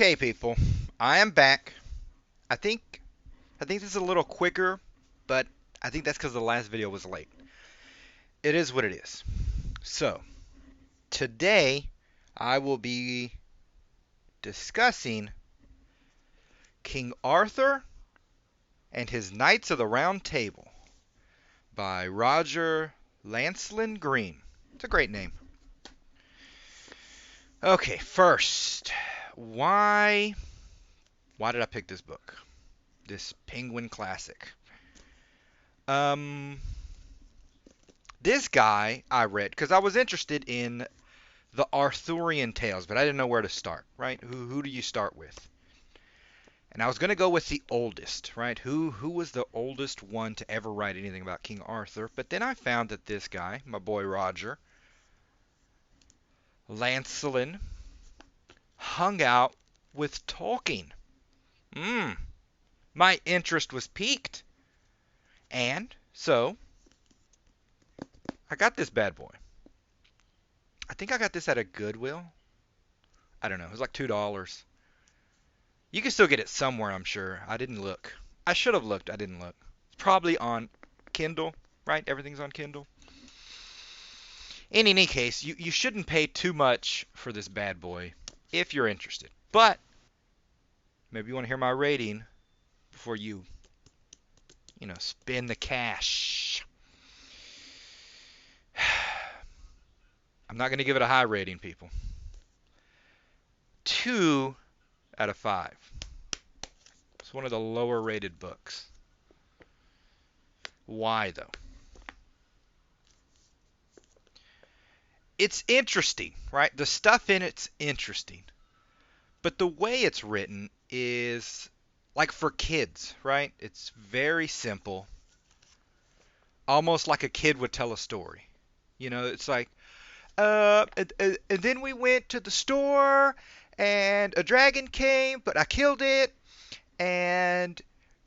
Okay, people, I am back. I think I think this is a little quicker, but I think that's because the last video was late. It is what it is. So, today I will be discussing King Arthur and his Knights of the Round Table by Roger Lancelot Green. It's a great name. Okay, first, why did I pick this book? This Penguin classic. Um This guy I read because I was interested in the Arthurian tales, but I didn't know where to start, right? Who do you start with? And I was going to go with the oldest, right? Who was the oldest one to ever write anything about King Arthur? But then I found that this guy, my boy Roger, Lancelot, hung out with Tolkien. Hmm. My interest was piqued. And so I got this bad boy. I think I got this at a Goodwill. I don't know. It was like $2. You can still get it somewhere, I'm sure. I didn't look. I should have looked. I didn't look. It's probably on Kindle, right? Everything's on Kindle. In any case, you shouldn't pay too much for this bad boy if you're interested. But maybe you want to hear my rating before you spend the cash. I'm not going to give it a high rating, people. 2 out of 5. It's one of the lower rated books. Why, though? It's interesting, right? The stuff in it's interesting. But the way it's written is like for kids, right? It's very simple. Almost like a kid would tell a story. It's like, and then we went to the store and a dragon came, but I killed it, and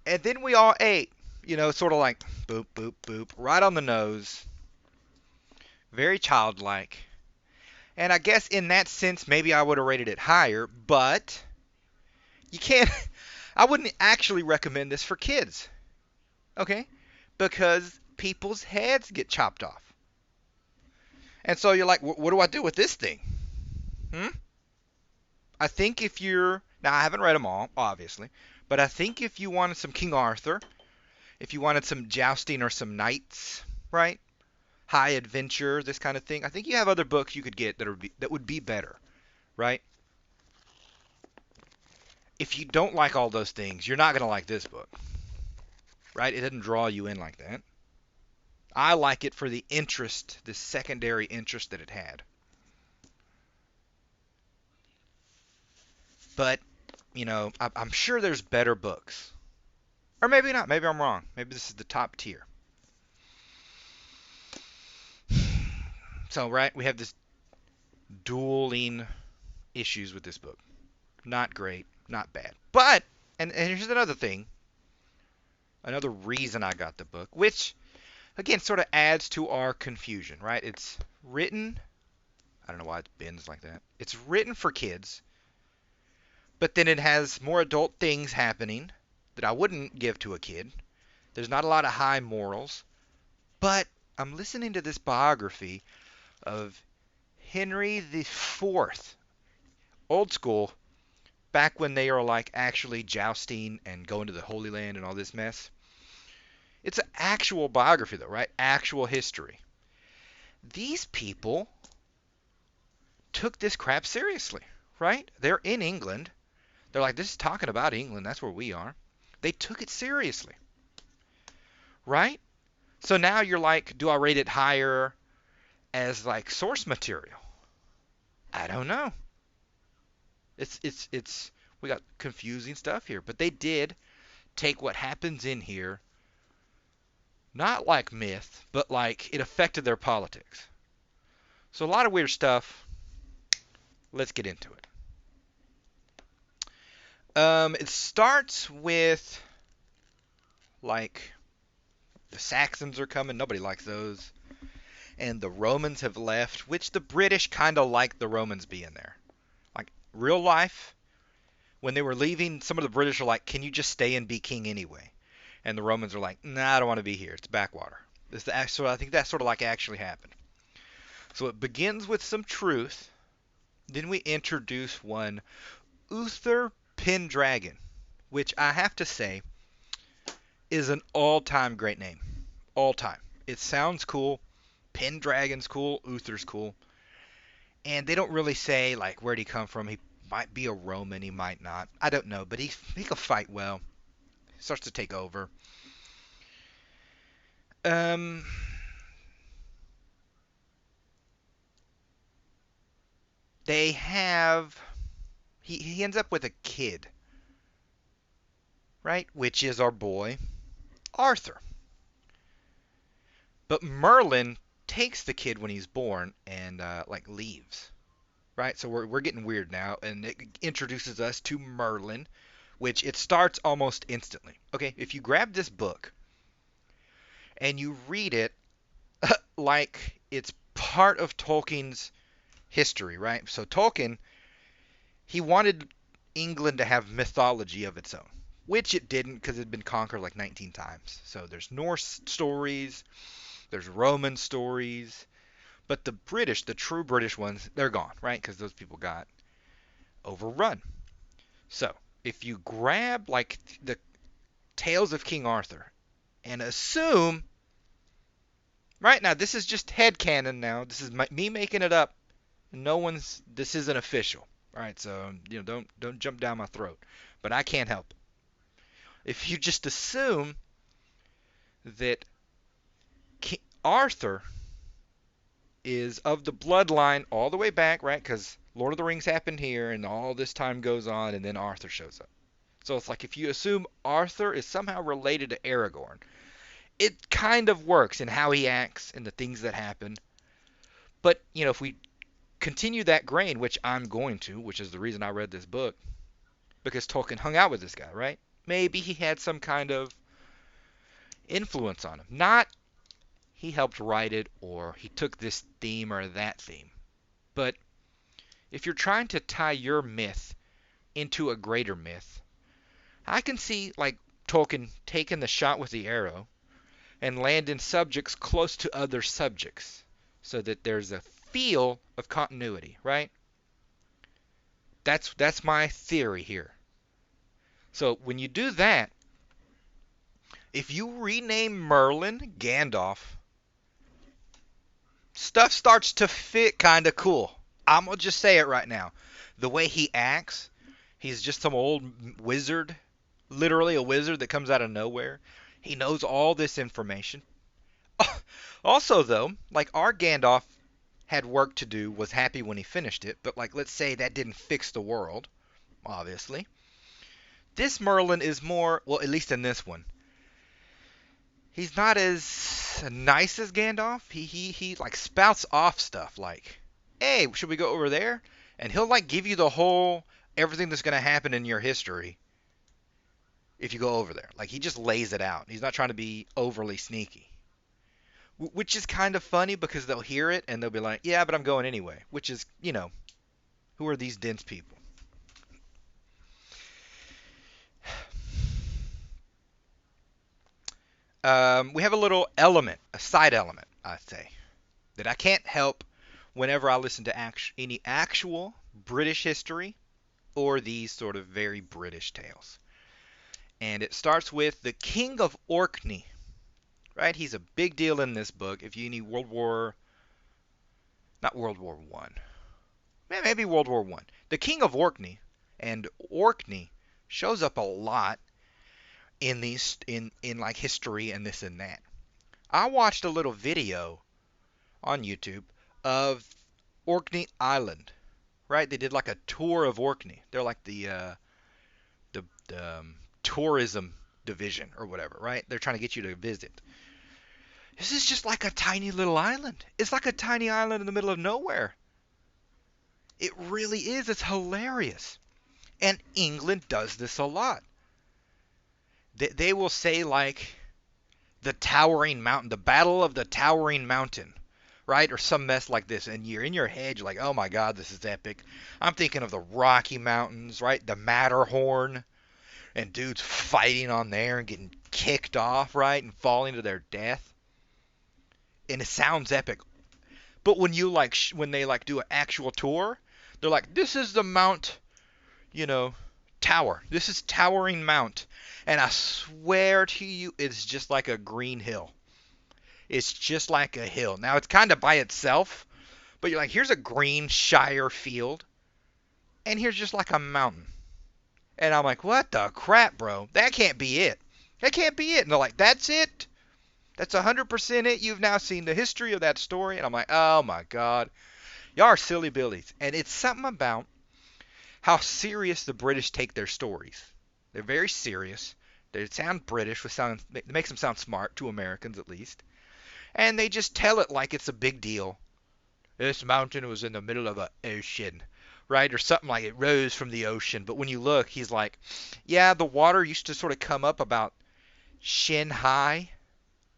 then we all ate. Sort of like boop, boop, boop, right on the nose. Very childlike. And I guess in that sense, maybe I would have rated it higher, but you can't. I wouldn't actually recommend this for kids, okay? Because people's heads get chopped off. And so you're like, what do I do with this thing? Hmm? I think if you're. Now, I haven't read them all, obviously, but I think if you wanted some King Arthur, if you wanted some jousting or some knights, right? High adventure, this kind of thing, I think you have other books you could get that would be better, right? If you don't like all those things, you're not going to like this book, right? It doesn't draw you in like that. I like it for the interest, the secondary interest that it had. But, I'm sure there's better books. Or maybe not. Maybe I'm wrong. Maybe this is the top tier. So, right, we have this dueling issues with this book. Not great, not bad. But, and here's another thing, another reason I got the book, which, again, sort of adds to our confusion, right? It's written, I don't know why it bends like that. It's written for kids, but then it has more adult things happening that I wouldn't give to a kid. There's not a lot of high morals, but I'm listening to this biography of Henry the Fourth, old school, back when they are like actually jousting and going to the Holy Land and all this mess. It's an actual biography though, right? Actual history. These people took this crap seriously, right? They're in England. They're like, this is talking about England. That's where we are. They took it seriously, right? So now you're like, do I rate it higher as like source material? I don't know. It's we got confusing stuff here, but they did take what happens in here, not like myth, but like it affected their politics. So a lot of weird stuff. Let's get into it. It starts with like the Saxons are coming. Nobody likes those. And the Romans have left, which the British kind of like the Romans being there. Like real life, When they were leaving, some of the British are like, "Can you just stay and be king anyway?" And the Romans are like, "Nah, I don't want to be here. It's backwater." So I think that's sort of like actually happened. So it begins with some truth. Then we introduce one Uther Pendragon, which I have to say is an all-time great name. All time. It sounds cool. Pendragon's cool. Uther's cool. And they don't really say like where'd he come from. He might be a Roman. He might not. I don't know. But he can fight well. He starts to take over. Um, they have. He ends up with a kid, right? Which is our boy Arthur. But Merlin takes the kid when he's born and like leaves, right? So we're getting weird now, and it introduces us to Merlin, which it starts almost instantly. Okay, if you grab this book and you read it like it's part of Tolkien's history, right? So Tolkien, he wanted England to have mythology of its own, which it didn't because it had been conquered like 19 times. So there's Norse stories, there's Roman stories, but the British, the true British ones, they're gone, right? Because those people got overrun. So if you grab like the Tales of King Arthur and assume, right now this is just headcanon now. This is me making it up. This isn't official. All right, so don't jump down my throat. But I can't help it. If you just assume that Arthur is of the bloodline all the way back, right? Because Lord of the Rings happened here, and all this time goes on, and then Arthur shows up. So it's like if you assume Arthur is somehow related to Aragorn, it kind of works in how he acts and the things that happen. But, if we continue that grain, which I'm going to, which is the reason I read this book, because Tolkien hung out with this guy, right? Maybe he had some kind of influence on him. Not he helped write it or he took this theme or that theme. But if you're trying to tie your myth into a greater myth, I can see like Tolkien taking the shot with the arrow and landing subjects close to other subjects so that there's a feel of continuity, right? That's my theory here. So when you do that, if you rename Merlin Gandalf, stuff starts to fit kind of cool. I'm going to just say it right now. The way he acts, he's just some old wizard, literally a wizard that comes out of nowhere. He knows all this information. Also, though, like our Gandalf had work to do, was happy when he finished it, but like let's say that didn't fix the world, obviously. This Merlin is more, well, at least in this one, he's not as nice as Gandalf. He like spouts off stuff like, "Hey, should we go over there?" And he'll like give you the whole everything that's going to happen in your history if you go over there. Like he just lays it out. He's not trying to be overly sneaky. Which is kind of funny because they'll hear it and they'll be like, "Yeah, but I'm going anyway." Which is, who are these dense people? We have a little element, a side element, I'd say, that I can't help whenever I listen to any actual British history or these sort of very British tales. And it starts with the King of Orkney, right? He's a big deal in this book. If you need not World War One, maybe World War One. The King of Orkney, and Orkney shows up a lot in these in like history and this and that. I watched a little video on YouTube of Orkney Island, right? They did like a tour of Orkney. They're like the tourism division or whatever, right? They're trying to get you to visit. This is just like a tiny little island. It's like a tiny island in the middle of nowhere. It really is. It's hilarious. And England does this a lot. They will say like the towering mountain, the battle of the towering mountain, right? Or some mess like this, and you're in your head, you're like, oh my God, this is epic. I'm thinking of the Rocky Mountains, right? The Matterhorn, and dudes fighting on there and getting kicked off, right? And falling to their death. And it sounds epic. But when you like, when they like do an actual tour, they're like, this is the Mount, you know, Tower. This is Towering Mount. And I swear to you, it's just like a green hill. It's just like a hill. Now, it's kind of by itself, but you're like, here's a green Shire field, and here's just like a mountain. And I'm like, what the crap, bro? That can't be it. That can't be it. And they're like, that's it. That's 100% it. You've now seen the history of that story. And I'm like, oh my God. Y'all are silly billies. And it's something about how serious the British take their stories. They're very serious. They sound British, which makes them sound smart, to Americans at least. And they just tell it like it's a big deal. This mountain was in the middle of an ocean, right? Or something like it rose from the ocean. But when you look, he's like, yeah, the water used to sort of come up about shin high,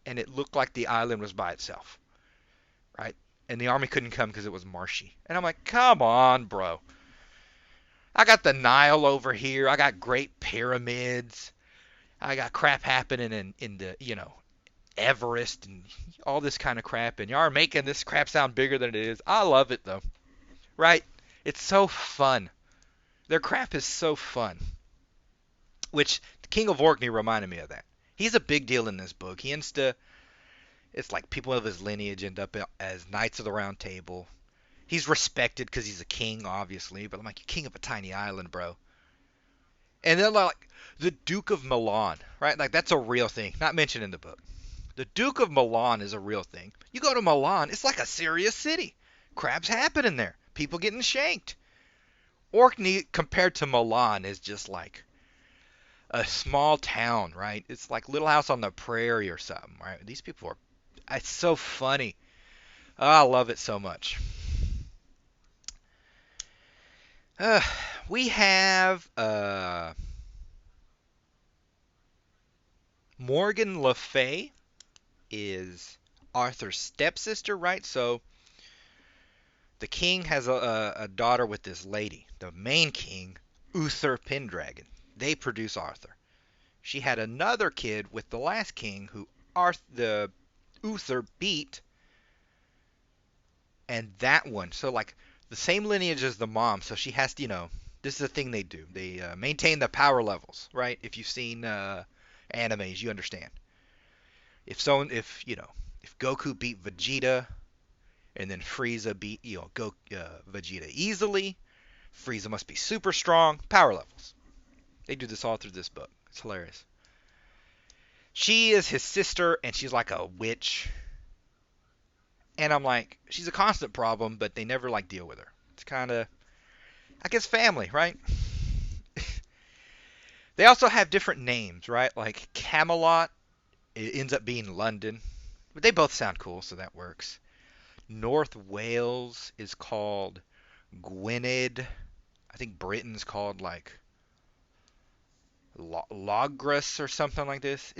and it looked like the island was by itself, right? And the army couldn't come because it was marshy. And I'm like, come on, bro. I got the Nile over here. I got Great Pyramids. I got crap happening in the, Everest and all this kind of crap. And y'all are making this crap sound bigger than it is. I love it, though. Right? It's so fun. Their crap is so fun. Which, the King of Orkney reminded me of that. He's a big deal in this book. It's like people of his lineage end up as Knights of the Round Table. He's respected because he's a king, obviously. But I'm like, you're king of a tiny island, bro. And then like, the Duke of Milan, right? Like, that's a real thing. Not mentioned in the book. The Duke of Milan is a real thing. You go to Milan, it's like a serious city. Crap's happening there. People getting shanked. Orkney, compared to Milan, is just like a small town, right? It's like Little House on the Prairie or something, right? These people are, it's so funny. Oh, I love it so much. Uh, we have Morgan Le Fay is Arthur's stepsister, right? So the king has a daughter with this lady, the main king, Uther Pendragon. They produce Arthur. She had another kid with the last king who the Uther beat, and that one. So like the same lineage as the mom. So she has to, this is the thing they do. They maintain the power levels, right? If you've seen animes, you understand. If Goku beat Vegeta, and then Frieza beat Vegeta easily, Frieza must be super strong. Power levels. They do this all through this book. It's hilarious. She is his sister, and she's like a witch. And I'm like, she's a constant problem, but they never like deal with her. It's kind of, I guess, family, right? They also have different names, right? Like Camelot, it ends up being London. But they both sound cool, so that works. North Wales is called Gwynedd. I think Britain's called like Logres or something like this.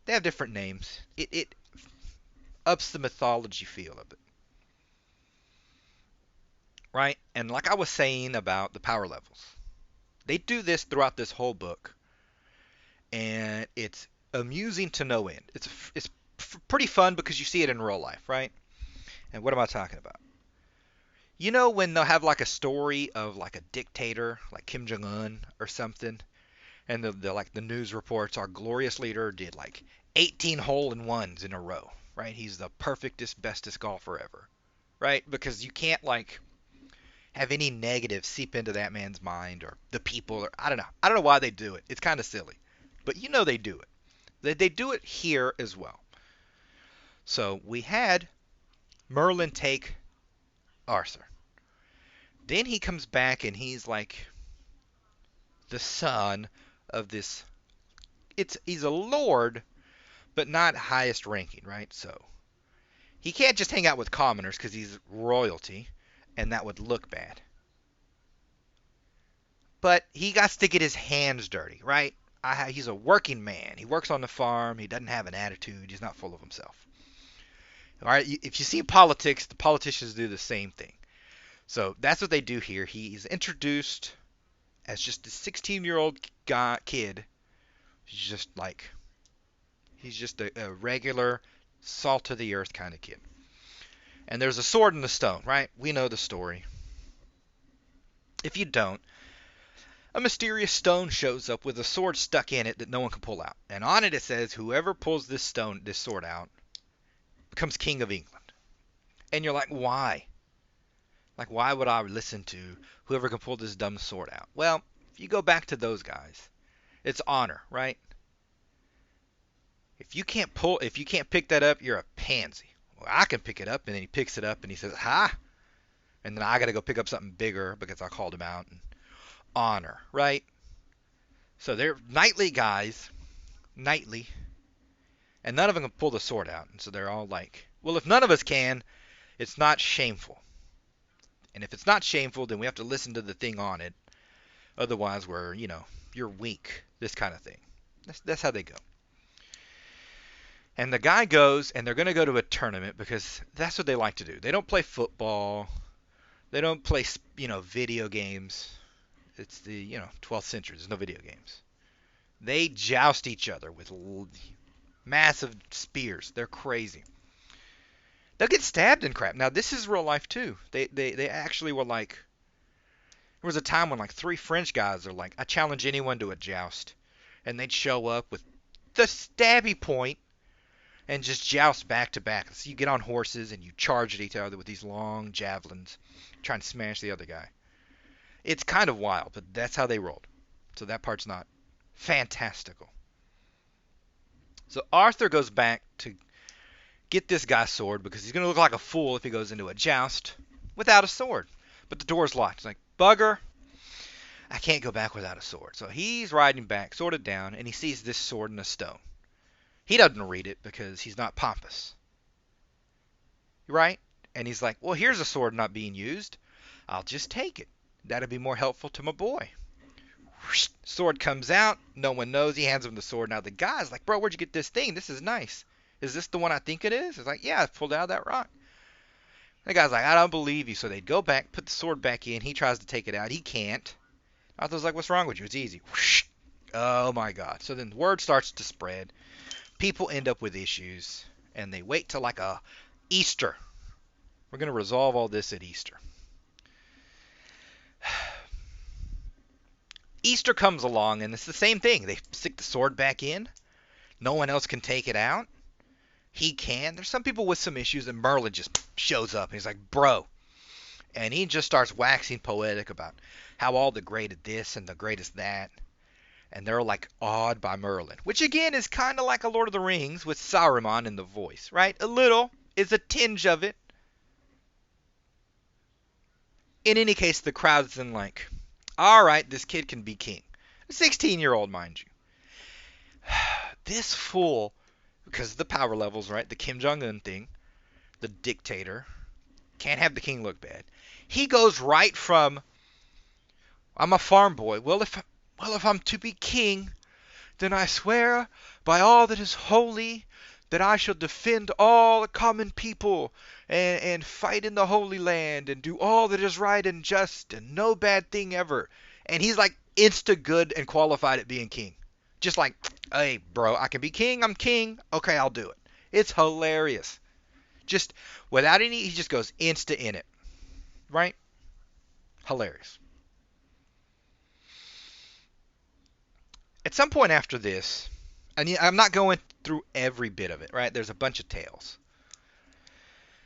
They have different names. It ups the mythology feel of it. Right? And like I was saying about the power levels, they do this throughout this whole book, and it's amusing to no end. It's pretty fun because you see it in real life, right? And what am I talking about? You know when they'll have like a story of like a dictator, like Kim Jong Un or something, and the news reports, our glorious leader did like 18 hole-in-ones in a row, right? He's the perfectest, bestest golfer ever, right? Because you can't like have any negative seep into that man's mind or the people, or I don't know. I don't know why they do it. It's kind of silly, but they do it. They do it here as well. So we had Merlin take Arthur. Then he comes back and he's like the son of this. He's a lord, but not highest ranking, right? So he can't just hang out with commoners because he's royalty, and that would look bad. But he got to get his hands dirty, right? He's a working man. He works on the farm. He doesn't have an attitude. He's not full of himself. All right, if you see politics, the politicians do the same thing. So that's what they do here. He's introduced as just a 16-year-old kid. He's just like he's just a regular salt of the earth kind of kid. And there's a sword and a stone, right? We know the story. If you don't, a mysterious stone shows up with a sword stuck in it that no one can pull out. And on it says, whoever pulls this sword out, becomes King of England. And you're like, why? Like, why would I listen to whoever can pull this dumb sword out? Well, if you go back to those guys, it's honor, right? If you can't pick that up, you're a pansy. Well, I can pick it up, and then he picks it up, and he says, ha! And then I got to go pick up something bigger because I called him out. And honor, right? So they're knightly guys, knightly, and none of them can pull the sword out. And so they're all like, well, if none of us can, it's not shameful. And if it's not shameful, then we have to listen to the thing on it. Otherwise, you're weak. This kind of thing. That's how they go. And the guy goes, and they're going to go to a tournament because that's what they like to do. They don't play football. They don't play, video games. It's the, 12th century. There's no video games. They joust each other with massive spears. They're crazy. They'll get stabbed and crap. Now, this is real life, too. They actually were like... There was a time when, like, 3 French guys are like, I challenge anyone to a joust. And they'd show up with the stabby point and just joust back to back. So you get on horses and you charge at each other with these long javelins, trying to smash the other guy. It's kind of wild, but that's how they rolled. So that part's not fantastical. So Arthur goes back to get this guy's sword because he's going to look like a fool if he goes into a joust without a sword. But the door's locked. It's like, bugger, I can't go back without a sword. So he's riding back, sworded down, and he sees this sword and a stone. He doesn't read it because he's not pompous. Right? And he's like, well, here's a sword not being used. I'll just take it. That'll be more helpful to my boy. Sword comes out. No one knows. He hands him the sword. Now the guy's like, bro, where'd you get this thing? This is nice. Is this the one I think it is? It's like, yeah, I pulled it out of that rock. The guy's like, I don't believe you. So they'd go back, put the sword back in. He tries to take it out. He can't. Arthur's like, what's wrong with you? It's easy. Oh my God. So then word starts to spread. People end up with issues, and they wait till like a Easter. We're going to resolve all this at Easter. Easter comes along, and it's the same thing. They stick the sword back in. No one else can take it out. He can. There's some people with some issues, and Merlin just shows up. And he's like, bro. And he just starts waxing poetic about how all the great at this and the greatest that. And they're like awed by Merlin, which again is kind of like a Lord of the Rings with Saruman in the voice, right? A little is a tinge of it. In any case, the crowd's then like, all right, this kid can be king. A 16-year-old, mind you. This fool, because of the power levels, right? The Kim Jong-un thing, the dictator, can't have the king look bad. He goes right from, I'm a farm boy. Well, if I'm to be king, then I swear by all that is holy that I shall defend all the common people and fight in the Holy Land and do all that is right and just and no bad thing ever. And he's like insta good and qualified at being king. Just like, hey, bro, I can be king. I'm king. Okay, I'll do it. It's hilarious. Just without any, he just goes insta in it. Right? Hilarious. At some point after this, and I'm not going through every bit of it, right? There's a bunch of tales.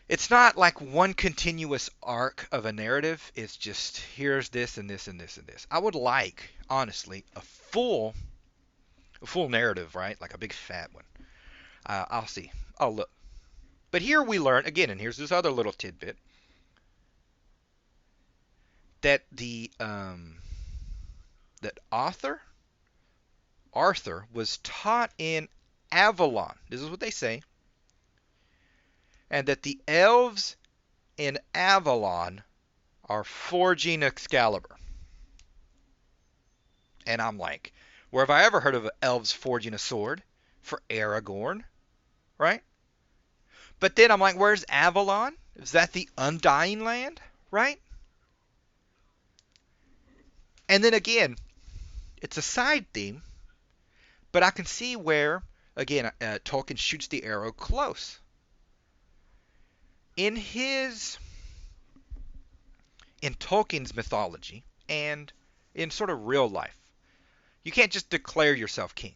It's not like one continuous arc of a narrative. It's just, here's this and this and this and this. I would like, honestly, a full narrative, right? Like a big fat one. I'll see. I'll look. But here we learn, again, and here's this other little tidbit, that that Arthur was taught in Avalon. This is what they say. And that the elves in Avalon are forging Excalibur. And I'm like, where have I ever heard of elves forging a sword? For Aragorn, right? But then I'm like, where's Avalon? Is that the Undying Land? Right? And then again, it's a side theme, but I can see where, again, Tolkien shoots the arrow close. In Tolkien's mythology and in sort of real life, you can't just declare yourself king.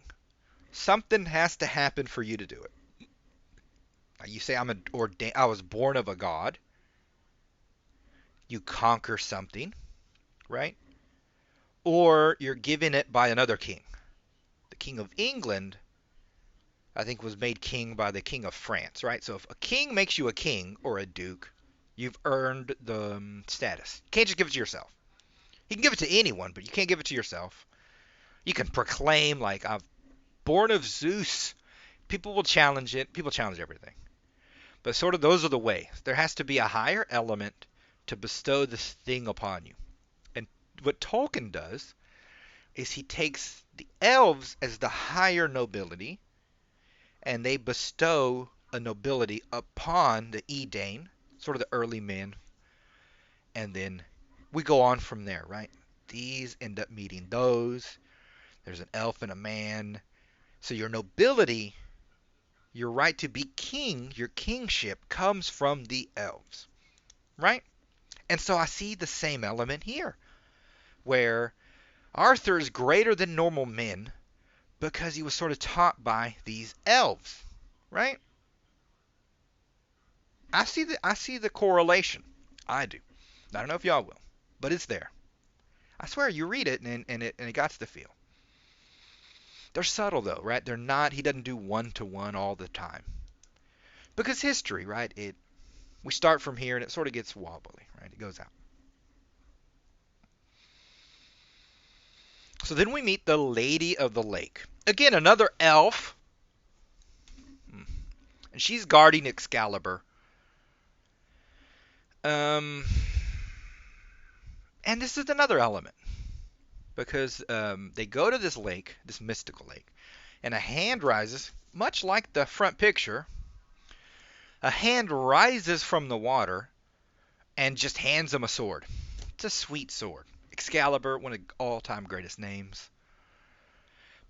Something has to happen for you to do it. You say I was born of a god. You conquer something, right? Or you're given it by another king. The King of England, I think, was made king by the King of France, right? So if a king makes you a king or a duke, you've earned the status. You can't just give it to yourself. You can give it to anyone, but you can't give it to yourself. You can proclaim, like, I'm born of Zeus. People will challenge it. People challenge everything. But sort of those are the ways. There has to be a higher element to bestow this thing upon you. And what Tolkien does is he takes the elves as the higher nobility, and they bestow a nobility upon the Edain, sort of the early men, and then we go on from there, right? These end up meeting those. There's an elf and a man. So your nobility, your right to be king, your kingship comes from the elves, right? And so I see the same element here, where Arthur is greater than normal men because he was sort of taught by these elves, right? I see the correlation. I do. I don't know if y'all will, but it's there. I swear, you read it and it got the feel. They're subtle though, right? They're not. He doesn't do one to one all the time because history, right? We start from here and it sort of gets wobbly, right? It goes out. So then we meet the Lady of the Lake. Again, another elf. And she's guarding Excalibur. And this is another element. Because they go to this lake, this mystical lake, and a hand rises, much like the front picture. A hand rises from the water and just hands them a sword. It's a sweet sword. Excalibur, one of the all-time greatest names.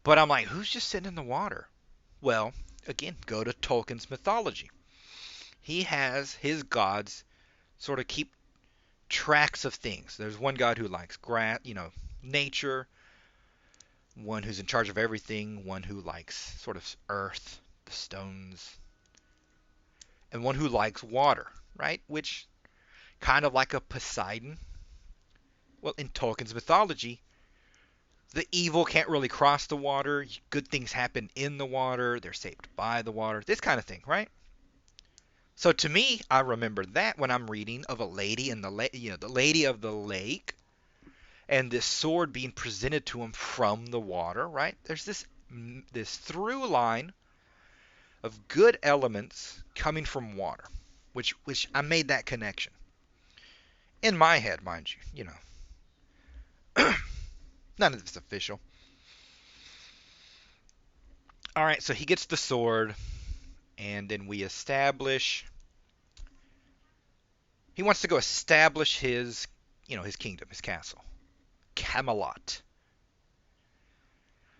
But I'm like, who's just sitting in the water? Well, again, go to Tolkien's mythology. He has his gods sort of keep tracks of things. There's one god who likes grass, nature, one who's in charge of everything, one who likes sort of earth, the stones, and one who likes water, right? Which kind of like a Poseidon. Well, in Tolkien's mythology, the evil can't really cross the water. Good things happen in the water. They're saved by the water. This kind of thing, right? So to me, I remember that when I'm reading of a lady in the the Lady of the Lake, and this sword being presented to him from the water, right? There's this through line of good elements coming from water, which I made that connection in my head, mind you. None of this official. All right, so he gets the sword, and then we establish. He wants to go establish his kingdom, his castle, Camelot.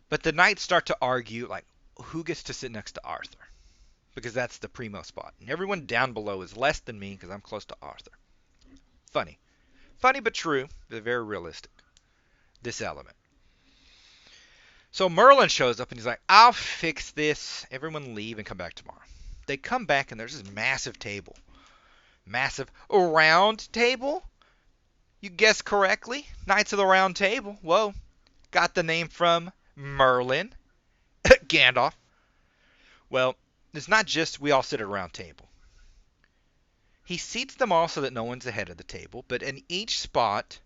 But the knights start to argue, like, who gets to sit next to Arthur? Because that's the primo spot. And everyone down below is less than me because I'm close to Arthur. Funny. Funny but true, but very realistic. This element. So Merlin shows up and he's like, I'll fix this. Everyone leave and come back tomorrow. They come back and there's this massive table. Massive round table? You guessed correctly. Knights of the Round Table. Whoa. Got the name from Merlin. Gandalf. Well, it's not just we all sit at a round table. He seats them all so that no one's ahead of the table, but in each spot,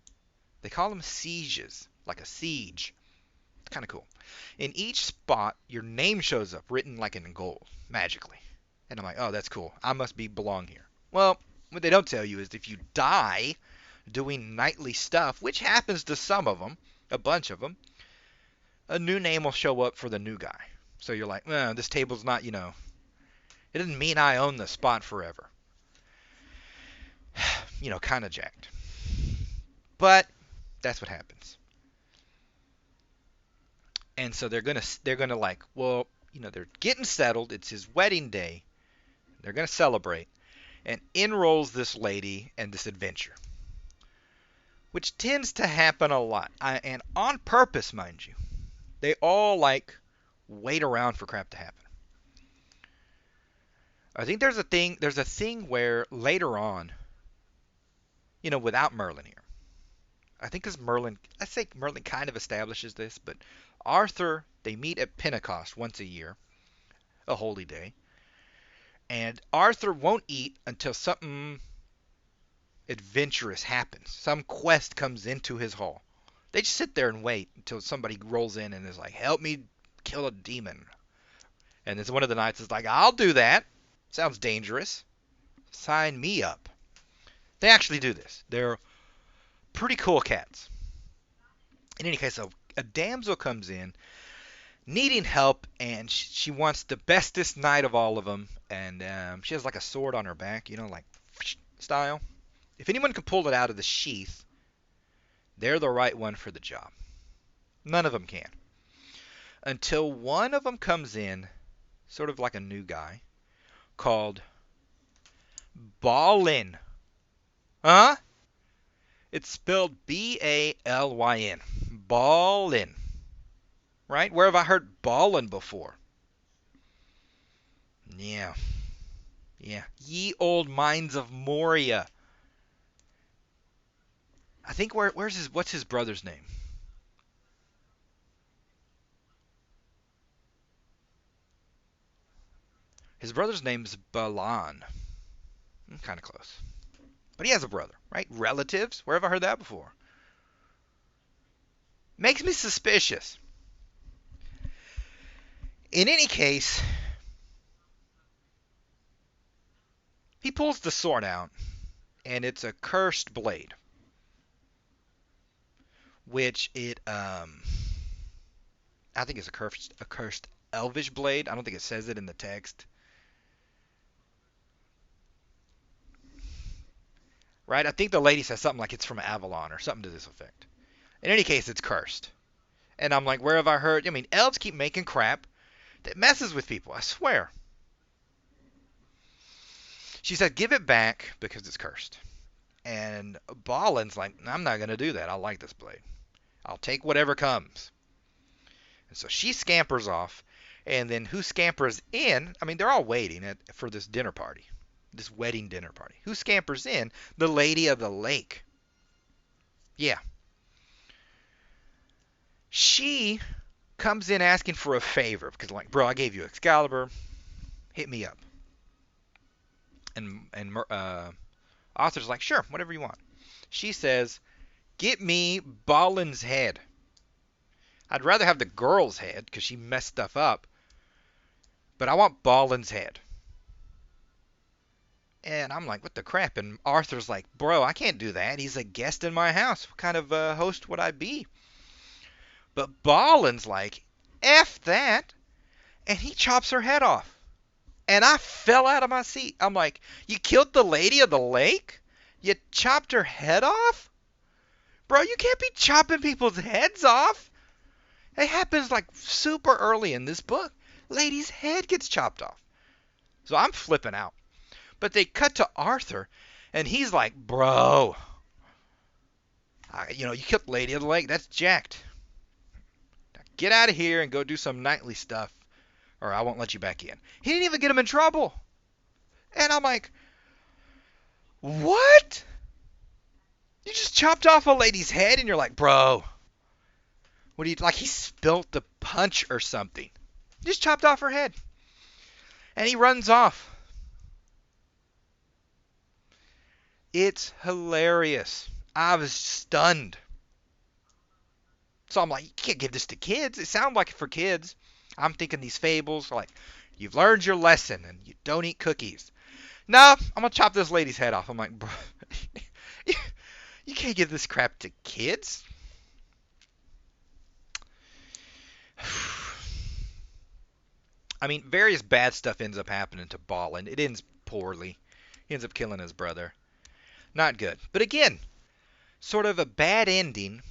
they call them sieges, like a siege. It's kind of cool. In each spot, your name shows up, written like in gold, magically. And I'm like, oh, that's cool. I must belong here. Well, what they don't tell you is if you die doing knightly stuff, which happens to some of them, a bunch of them, a new name will show up for the new guy. So you're like, this table's not, It doesn't mean I own the spot forever. Kind of jacked. But that's what happens. And so they're gonna like, well, they're getting settled. It's his wedding day. They're gonna celebrate, and in rolls this lady and this adventure, which tends to happen a lot, and on purpose, mind you. They all like wait around for crap to happen. I think there's a thing where later on, without Merlin here. I think because I say Merlin kind of establishes this, but Arthur, they meet at Pentecost once a year, a holy day, and Arthur won't eat until something adventurous happens. Some quest comes into his hall. They just sit there and wait until somebody rolls in and is like, help me kill a demon. And then one of the knights is like, I'll do that. Sounds dangerous. Sign me up. They actually do this. They're pretty cool cats. In any case, a damsel comes in needing help, and she wants the bestest knight of all of them. And she has like a sword on her back, like style. If anyone can pull it out of the sheath, they're the right one for the job. None of them can. Until one of them comes in, sort of like a new guy, called Balin. Huh? It's spelled Balyn. Balin. Right? Where have I heard Balin before? Yeah. Yeah. Ye old mines of Moria. I think what's his brother's name? His brother's name's Balan. Kind of close. But he has a brother, right? Relatives? Where have I heard that before? Makes me suspicious. In any case, he pulls the sword out, and it's a cursed blade. Which I think it's a cursed elvish blade. I don't think it says it in the text. Right? I think the lady says something like it's from Avalon or something to this effect. In any case, it's cursed. And I'm like, where have I heard? I mean, elves keep making crap that messes with people, I swear. She said, give it back because it's cursed. And Balin's like, I'm not going to do that. I like this blade. I'll take whatever comes. And so she scampers off. And then who scampers in? I mean, they're all waiting for this dinner party. This wedding dinner party. Who scampers in? The Lady of the Lake. Yeah. She comes in asking for a favor because, like, bro, I gave you Excalibur. Hit me up. And Arthur's like, sure, whatever you want. She says, get me Balin's head. I'd rather have the girl's head because she messed stuff up. But I want Balin's head. And I'm like, what the crap? And Arthur's like, bro, I can't do that. He's a guest in my house. What kind of host would I be? But Balin's like, F that. And he chops her head off. And I fell out of my seat. I'm like, you killed the Lady of the Lake? You chopped her head off? Bro, you can't be chopping people's heads off. It happens like super early in this book. Lady's head gets chopped off. So I'm flipping out. But they cut to Arthur, and he's like, bro, you killed Lady of the Lake. That's jacked. Now get out of here and go do some knightly stuff, or I won't let you back in. He didn't even get him in trouble. And I'm like, what? You just chopped off a lady's head, and you're like, bro, what do you, like he spilt the punch or something. Just chopped off her head. And he runs off. It's hilarious. I was stunned. So I'm like, you can't give this to kids. It sounds like for kids. I'm thinking these fables, like, you've learned your lesson and you don't eat cookies. No, I'm going to chop this lady's head off. I'm like, bro, you can't give this crap to kids. I mean, various bad stuff ends up happening to Balin. It ends poorly. He ends up killing his brother. Not good. But again, sort of a bad ending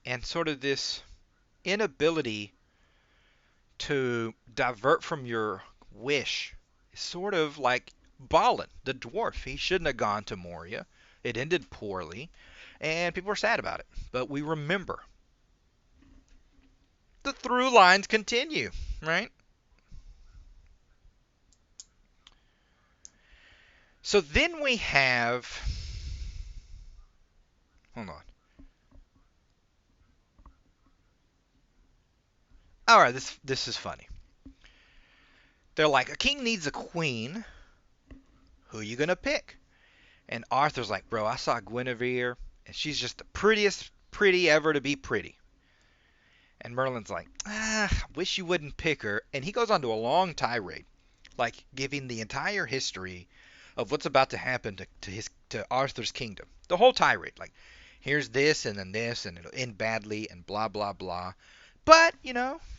and sort of this inability to divert from your wish. Sort of like Balin, the dwarf. He shouldn't have gone to Moria. It ended poorly, and people are sad about it. But we remember. The through lines continue, right? So then we have. Hold on. All right, this is funny. They're like, a king needs a queen. Who are you gonna pick? And Arthur's like, bro, I saw Guinevere, and she's just the prettiest pretty ever to be pretty. And Merlin's like, I wish you wouldn't pick her. And he goes on to a long tirade, like giving the entire history of what's about to happen to Arthur's kingdom. The whole tirade, like, here's this, and then this, and it'll end badly, and blah blah blah. But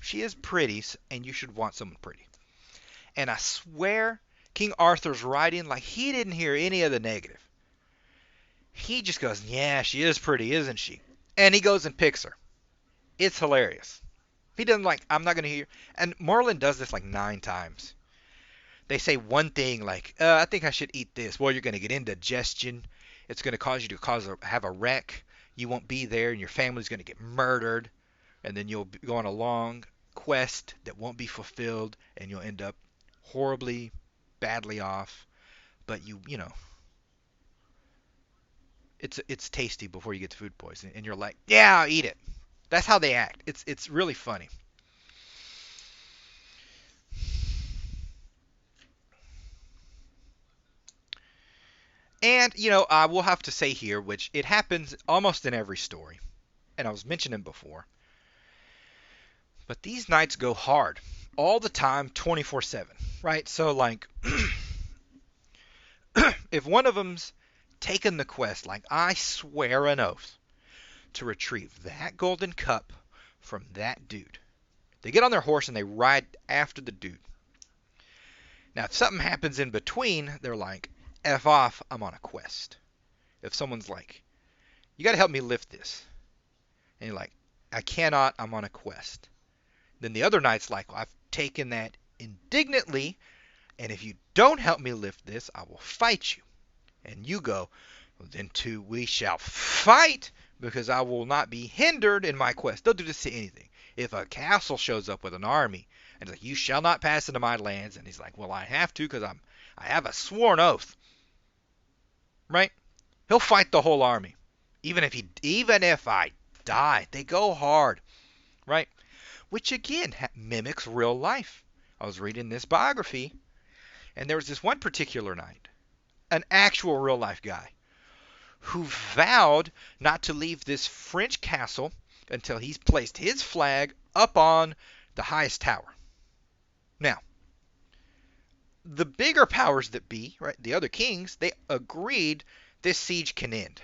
she is pretty, and you should want someone pretty. And I swear, King Arthur's writing like he didn't hear any of the negative. He just goes, yeah, she is pretty, isn't she? And he goes and picks her. It's hilarious. He doesn't like, I'm not going to hear. And Merlin does this like 9 times. They say one thing like, I think I should eat this. Well, you're going to get indigestion. It's going to cause you to have a wreck. You won't be there, and your family's going to get murdered. And then you'll go on a long quest that won't be fulfilled, and you'll end up horribly, badly off. But it's tasty before you get to food poisoning, and you're like, yeah, I'll eat it. That's how they act. It's really funny. And I will have to say here, which it happens almost in every story, and I was mentioning before, but these knights go hard all the time, 24/7, right? So like, if one of them's taken the quest, like I swear an oath to retrieve that golden cup from that dude. They get on their horse and they ride after the dude. Now, if something happens in between, they're like, F off, I'm on a quest. If someone's like, you got to help me lift this. And you're like, I cannot, I'm on a quest. Then the other knight's like, well, I've taken that indignantly, and if you don't help me lift this, I will fight you. And you go, well, then too we shall fight, because I will not be hindered in my quest. They'll do this to anything. If a castle shows up with an army, and it's like, you shall not pass into my lands, and he's like, well, I have to, because I have a sworn oath. Right? He'll fight the whole army. Even if I die, they go hard. Right? Which again mimics real life. I was reading this biography, and there was this one particular knight, an actual real life guy, who vowed not to leave this French castle until he's placed his flag up on the highest tower. Now, the bigger powers that be, right, the other kings, they agreed this siege can end.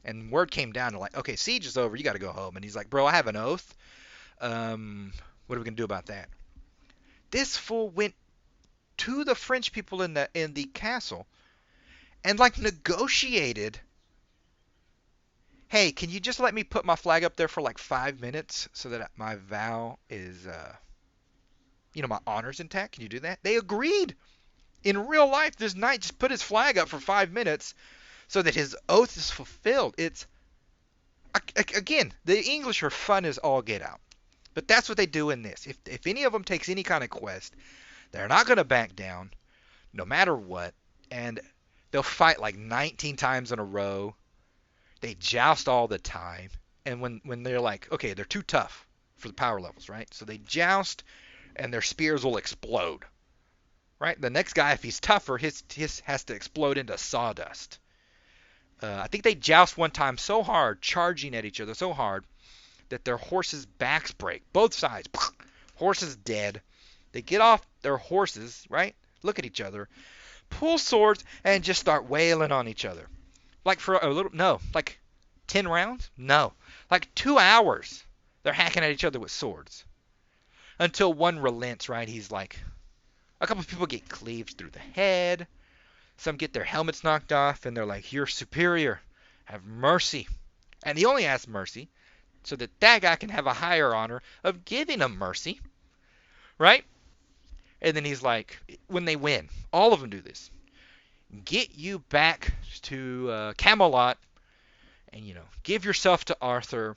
And word came down to like, okay, siege is over, you got to go home. And he's like, bro, I have an oath. What are we going to do about that? This fool went to the French people in the castle and like negotiated, hey, can you just let me put my flag up there for like 5 minutes so that my vow is, my honor's intact? Can you do that? They agreed. In real life, this knight just put his flag up for 5 minutes so that his oath is fulfilled. It's, again, the English are fun as all get out. But that's what they do in this. If any of them takes any kind of quest, they're not going to back down, no matter what. And they'll fight like 19 times in a row. They joust all the time. And when they're like, okay, they're too tough for the power levels, right? So they joust, and their spears will explode. Right? The next guy, if he's tougher, his has to explode into sawdust. I think they joust one time so hard, charging at each other so hard, that their horses' backs break. Both sides. Horses dead. They get off their horses, right? Look at each other. Pull swords and just start wailing on each other. Like for a little, no. Like 10 rounds? No. Like 2 hours. They're hacking at each other with swords. until one relents, right? He's like, a couple of people get cleaved through the head. Some get their helmets knocked off, and they're like, "You're superior. Have mercy." And he only asks mercy so that that guy can have a higher honor of giving him mercy, right? And then he's like, when they win, all of them do this. Get you back to Camelot, and give yourself to Arthur,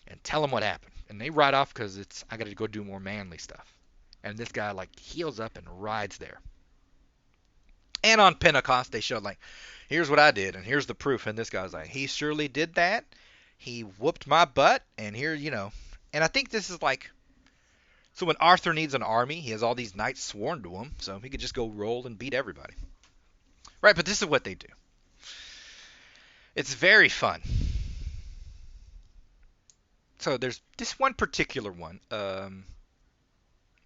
and tell him what happened. And they ride off because I got to go do more manly stuff. And this guy like heals up and rides there. And on Pentecost, they showed like, here's what I did, and here's the proof. And this guy's like, he surely did that. He whooped my butt, and here, And I think this is like, so when Arthur needs an army, he has all these knights sworn to him, so he could just go roll and beat everybody. Right, but this is what they do. It's very fun. So there's this one particular one. A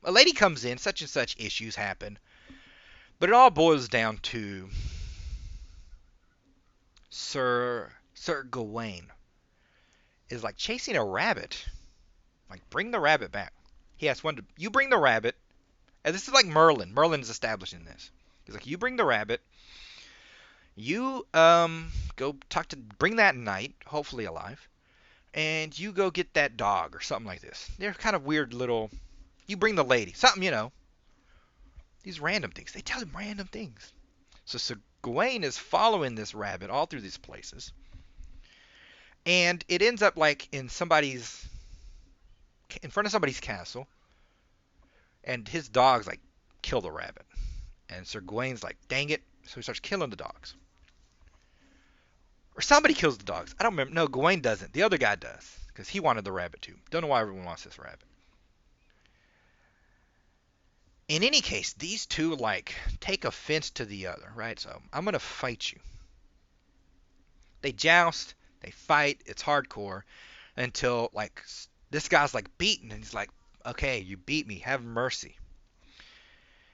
lady comes in, such and such issues happen, but it all boils down to Sir Gawain is like chasing a rabbit. Like, bring the rabbit back. He asks one to, you bring the rabbit. And this is like Merlin. Merlin's establishing this. He's like, you bring the rabbit. You go bring that knight, hopefully alive, and you go get that dog or something like this. They're kind of weird little. You bring the lady, something. These random things. They tell him random things. So Sir Gawain is following this rabbit all through these places, and it ends up like in front of somebody's castle, and his dogs like kill the rabbit, and Sir Gawain's like, dang it, so he starts killing the dogs. Or somebody kills the dogs. I don't remember. No, Gawain doesn't. The other guy does, because he wanted the rabbit too. Don't know why everyone wants this rabbit. In any case, these two like take offense to the other, right? So I'm gonna fight you. They joust, they fight. It's hardcore until like this guy's like beaten, and he's like, "Okay, you beat me. Have mercy."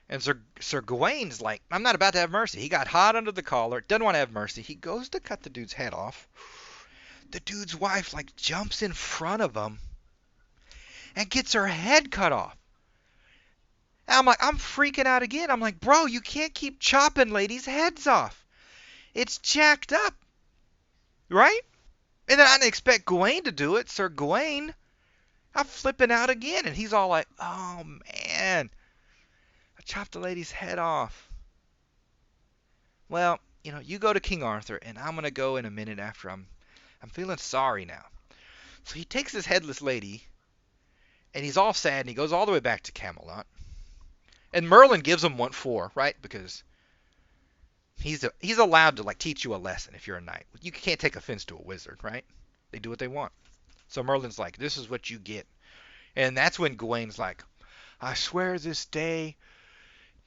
And Sir Gawain's like, I'm not about to have mercy. He got hot under the collar, doesn't want to have mercy. He goes to cut the dude's head off. The dude's wife like jumps in front of him and gets her head cut off. And I'm like, I'm freaking out again. I'm like, bro, you can't keep chopping ladies' heads off. It's jacked up. Right? And then I didn't expect Gawain to do it. Sir Gawain, I'm flipping out again. And he's all like, oh man, I chopped the lady's head off. Well, you go to King Arthur, and I'm going to go in a minute after I'm feeling sorry now. So he takes this headless lady, and he's all sad, and he goes all the way back to Camelot. And Merlin gives him 1-4, right? Because he's allowed to like teach you a lesson if you're a knight. You can't take offense to a wizard, right? They do what they want. So Merlin's like, this is what you get. And that's when Gawain's like, I swear this day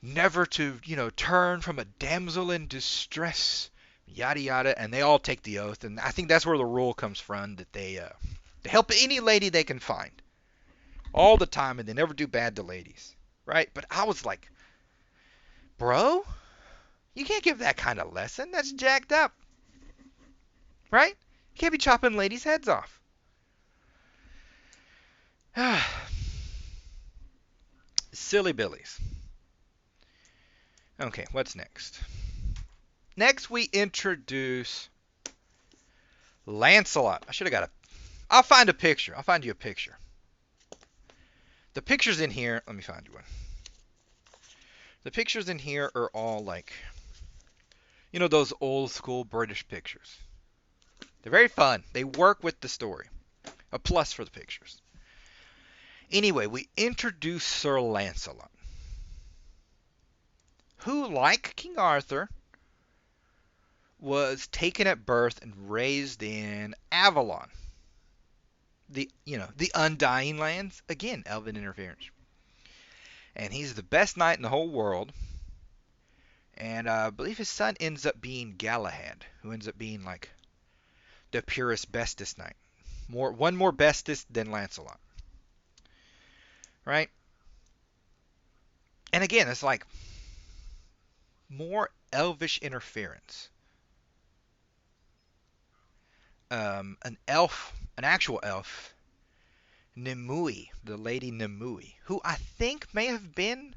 never to, turn from a damsel in distress, yada yada, and they all take the oath. And I think that's where the rule comes from, that they help any lady they can find all the time, and they never do bad to ladies, right? But I was like, bro, you can't give that kind of lesson. That's jacked up, right? You can't be chopping ladies' heads off. Silly billies. Okay, what's next? Next, we introduce Lancelot. I'll find a picture. I'll find you a picture. The pictures in here, let me find you one. The pictures in here are all like, those old school British pictures. They're very fun. They work with the story. A plus for the pictures. Anyway, we introduce Sir Lancelot, who, like King Arthur, was taken at birth and raised in Avalon. The Undying Lands. Again, elven interference. And he's the best knight in the whole world. And I believe his son ends up being Galahad, who ends up being like the purest, bestest knight. One more bestest than Lancelot. Right? And again, it's like more elvish interference. An actual elf, Nimue, the Lady Nimue, who I think may have been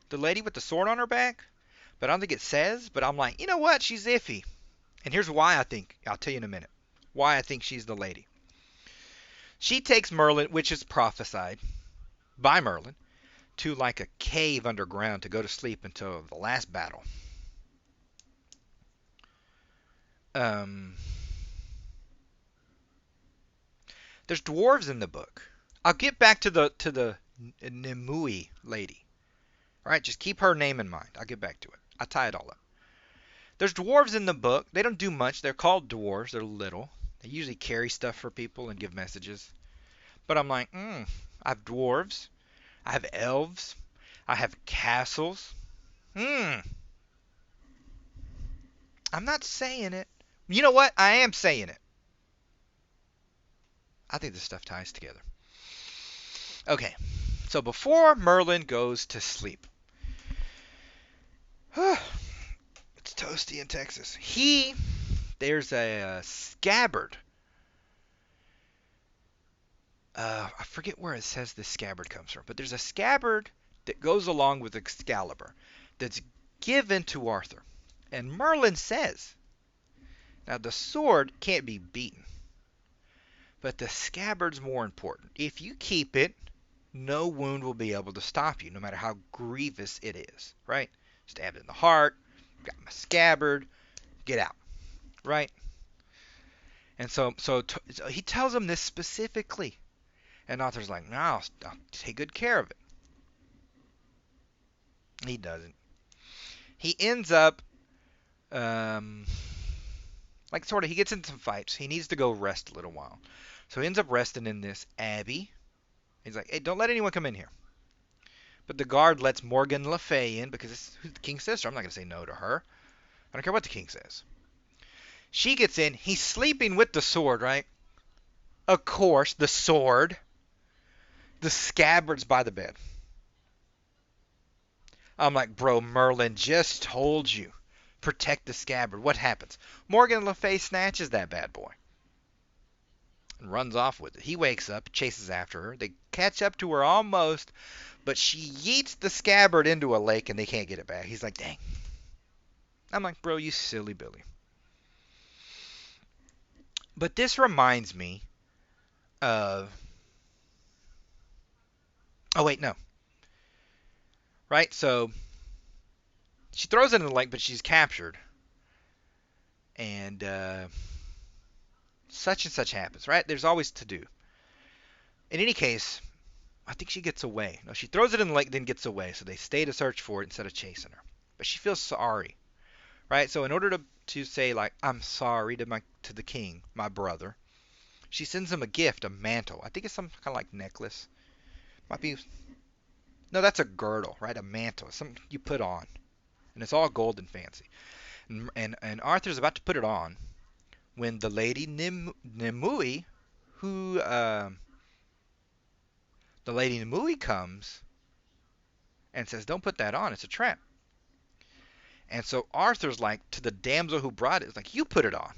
the lady with the sword on her back, but I don't think it says. But I'm like, you know what? She's iffy. And here's why I think. I'll tell you in a minute. Why I think she's the lady. She takes Merlin, which is prophesied by Merlin, to like a cave underground to go to sleep until the last battle. Um, there's dwarves in the book. I'll get back to the Nimue lady. All right, just keep her name in mind. I'll get back to it. I'll tie it all up. There's dwarves in the book. They don't do much. They're called dwarves. They're little. They usually carry stuff for people and give messages. But I'm like, I have dwarves. I have elves. I have castles. I'm not saying it. You know what? I am saying it. I think this stuff ties together. Okay, so before Merlin goes to sleep, it's toasty in Texas. There's a scabbard. I forget where it says this scabbard comes from, but there's a scabbard that goes along with Excalibur that's given to Arthur. And Merlin says, now the sword can't be beaten, but the scabbard's more important. If you keep it, no wound will be able to stop you, no matter how grievous it is, right? Stabbed in the heart, got my scabbard, get out, right? And so he tells him this specifically. And Arthur's like, no, I'll take good care of it. He doesn't. He ends up, he gets into some fights. He needs to go rest a little while. So he ends up resting in this abbey. He's like, hey, don't let anyone come in here. But the guard lets Morgan Le Fay in because it's the king's sister. I'm not going to say no to her. I don't care what the king says. She gets in. He's sleeping with the sword, right? Of course, the sword. The scabbard's by the bed. I'm like, bro, Merlin just told you. Protect the scabbard. What happens? Morgan Le Fay snatches that bad boy. And runs off with it. He wakes up, chases after her. They catch up to her almost, but she yeets the scabbard into a lake and they can't get it back. He's like, dang. I'm like, bro, you silly Billy. But this reminds me of... Oh, wait, no. Right? So, she throws it in the lake, but she's captured. And such and such happens, right? There's always to do. In any case, I think she gets away. No, she throws it in the lake, then gets away. So they stay to search for it instead of chasing her. But she feels sorry, right? So in order to say like I'm sorry to the king, my brother, she sends him a gift, a mantle. I think it's some kind of like necklace. Might be. No, that's a girdle, right? A mantle, something you put on, and it's all gold and fancy. And Arthur's about to put it on when the lady Nimue, the lady Nimue comes and says, "Don't put that on. It's a trap." And so Arthur's like to the damsel who brought it, it's like, "You put it on."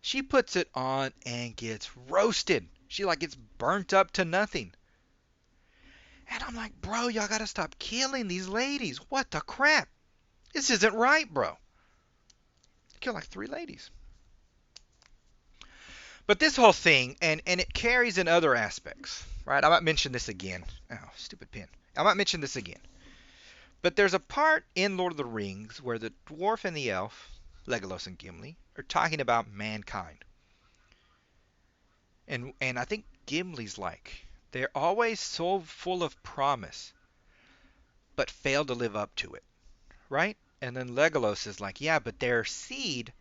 She puts it on and gets roasted. She like gets burnt up to nothing. And I'm like, bro, y'all gotta stop killing these ladies. What the crap? This isn't right, bro. Kill like 3 ladies. But this whole thing, and it carries in other aspects, right? I might mention this again. Oh, stupid pen. I might mention this again. But there's a part in Lord of the Rings where the dwarf and the elf, Legolas and Gimli, are talking about mankind. And I think Gimli's like, they're always so full of promise, but fail to live up to it, right? And then Legolas is like, yeah, but their seed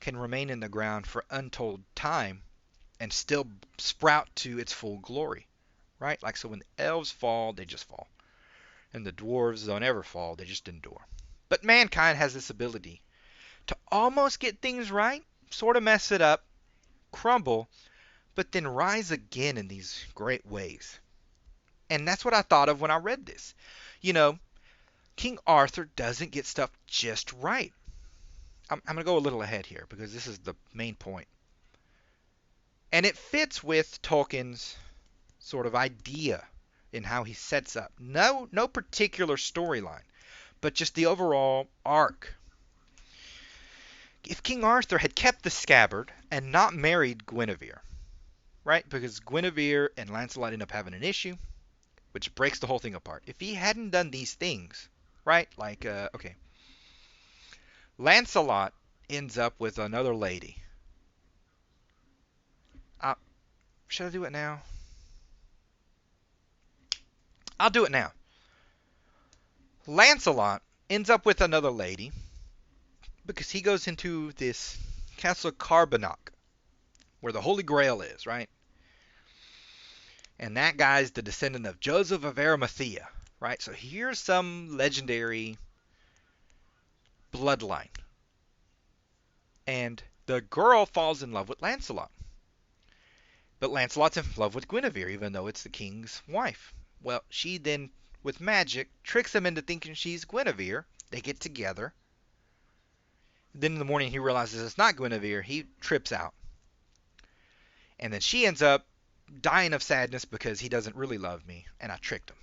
can remain in the ground for untold time and still sprout to its full glory, right? Like, so when the elves fall, they just fall. And the dwarves don't ever fall, they just endure. But mankind has this ability to almost get things right, sort of mess it up, crumble, but then rise again in these great ways. And that's what I thought of when I read this. You know, King Arthur doesn't get stuff just right. I'm going to go a little ahead here because this is the main point. And it fits with Tolkien's sort of idea in how he sets up. No particular storyline, but just the overall arc. If King Arthur had kept the scabbard and not married Guinevere, right? Because Guinevere and Lancelot end up having an issue, which breaks the whole thing apart. If he hadn't done these things, right? Like, okay, Lancelot ends up with another lady. Uh, should I do it now? I'll do it now. Lancelot ends up with another lady because he goes into this Castle Carbonac, where the Holy Grail is, right? And that guy's the descendant of Joseph of Arimathea, right? So here's some legendary bloodline. And the girl falls in love with Lancelot. But Lancelot's in love with Guinevere, even though it's the king's wife. Well, she then, with magic, tricks him into thinking she's Guinevere. They get together. Then in the morning he realizes it's not Guinevere. He trips out. And then she ends up dying of sadness because he doesn't really love me, and I tricked him.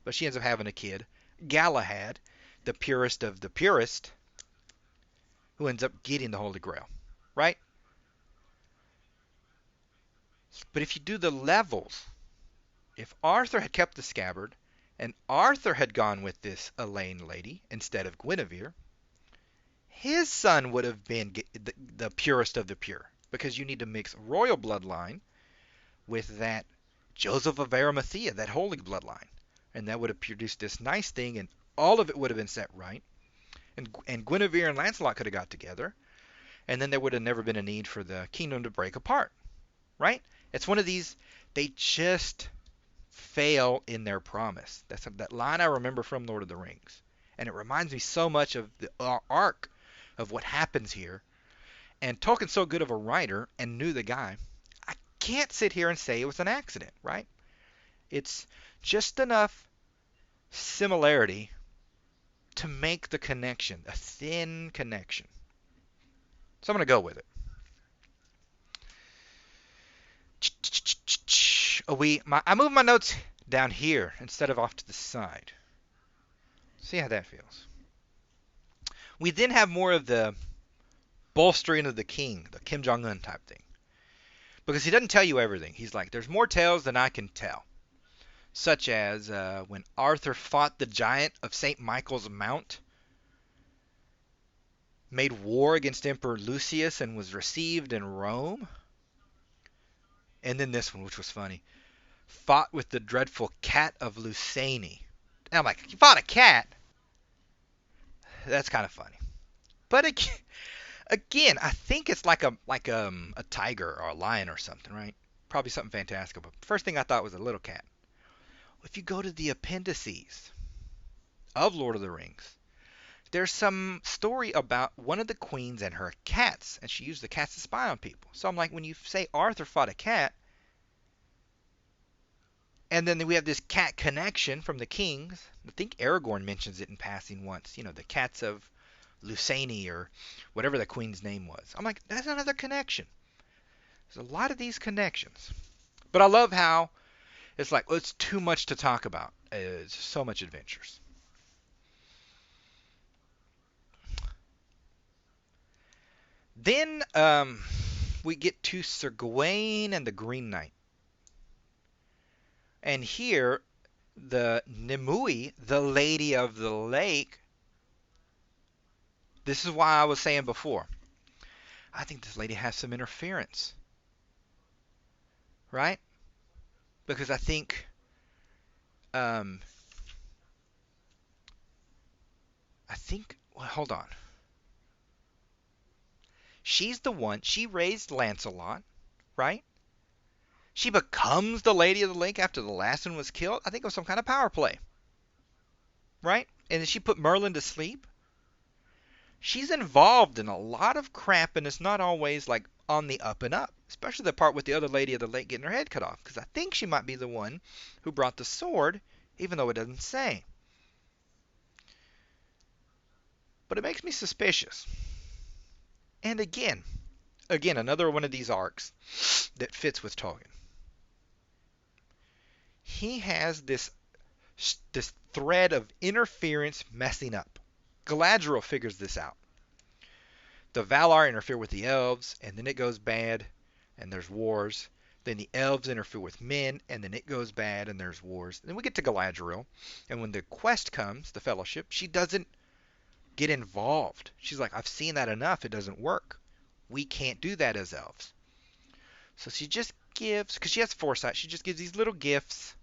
But she ends up having a kid, Galahad, the purest of the purest, who ends up getting the Holy Grail, right? But if you do the levels, if Arthur had kept the scabbard, and Arthur had gone with this Elaine lady instead of Guinevere, his son would have been the purest of the pure, because you need to mix royal bloodline with that Joseph of Arimathea, that holy bloodline. And that would have produced this nice thing, and all of it would have been set right. And Guinevere and Lancelot could have got together, and then there would have never been a need for the kingdom to break apart, right? It's one of these, they just fail in their promise. That's that line I remember from Lord of the Rings. And it reminds me so much of the arc of what happens here. And Tolkien's so good of a writer and knew the guy. I can't sit here and say it was an accident, right? It's just enough similarity to make the connection, a thin connection. So I'm going to go with it. I move my notes down here instead of off to the side. See how that feels. We then have more of the bolstering of the king, the Kim Jong-un type thing. Because he doesn't tell you everything. He's like, there's more tales than I can tell. Such as when Arthur fought the giant of St. Michael's Mount, made war against Emperor Lucius and was received in Rome. And then this one, which was funny. Fought with the dreadful cat of Lucanie. And I'm like, you fought a cat? That's kind of funny. But again, I think it's like a tiger or a lion or something, right? Probably something fantastical. But first thing I thought was a little cat. If you go to the appendices of Lord of the Rings, there's some story about one of the queens and her cats, and she used the cats to spy on people. So I'm like, when you say Arthur fought a cat, and then we have this cat connection from the kings. I think Aragorn mentions it in passing once. You know, the cats of Lucanie or whatever the queen's name was. I'm like, that's another connection. There's a lot of these connections. But I love how it's like, well, it's too much to talk about. It's so much adventures. Then we get to Sir Gawain and the Green Knight. And here, the Nimue, the Lady of the Lake, this is why I was saying before, I think this lady has some interference. Right? Because I think well, hold on. She's the one, she raised Lancelot, right? She becomes the Lady of the Lake after the last one was killed. I think it was some kind of power play. Right? And then she put Merlin to sleep. She's involved in a lot of crap, and it's not always like on the up and up. Especially the part with the other Lady of the Lake getting her head cut off. Because I think she might be the one who brought the sword, even though it doesn't say. But it makes me suspicious. And again, another one of these arcs that fits with Tolkien. he has this thread of interference messing up. Galadriel figures this out. The Valar interfere with the elves, and then it goes bad, and there's wars. Then the elves interfere with men, and then it goes bad, and there's wars. Then we get to Galadriel, and when the quest comes, the Fellowship, she doesn't get involved. She's like, I've seen that enough. It doesn't work. We can't do that as elves. So she just gives, because she has foresight, she just gives these little gifts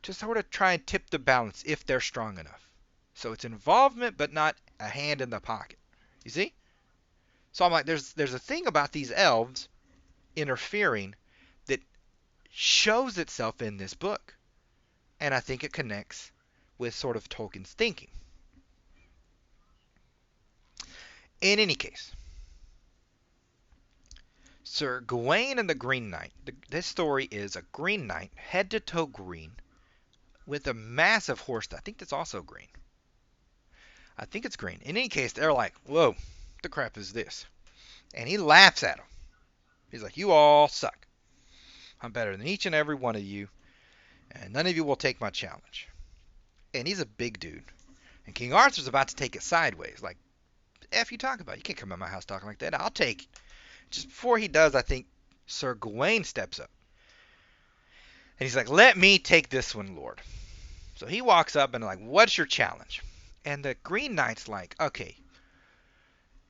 to sort of try and tip the balance if they're strong enough. So it's involvement, but not a hand in the pocket. You see? So I'm like, there's a thing about these elves interfering that shows itself in this book. And I think it connects with sort of Tolkien's thinking. In any case, Sir Gawain and the Green Knight. This story is a Green Knight, head to toe green, with a massive horse. I think that's also green. I think it's green. In any case, they're like, whoa, what the crap is this? And he laughs at them. He's like, you all suck. I'm better than each and every one of you, and none of you will take my challenge. And he's a big dude. And King Arthur's about to take it sideways. Like, F you talking about? You can't come in my house talking like that. I'll take it. Just before he does, I think Sir Gawain steps up. And he's like, let me take this one, Lord. So he walks up and like, what's your challenge? And the Green Knight's like, okay,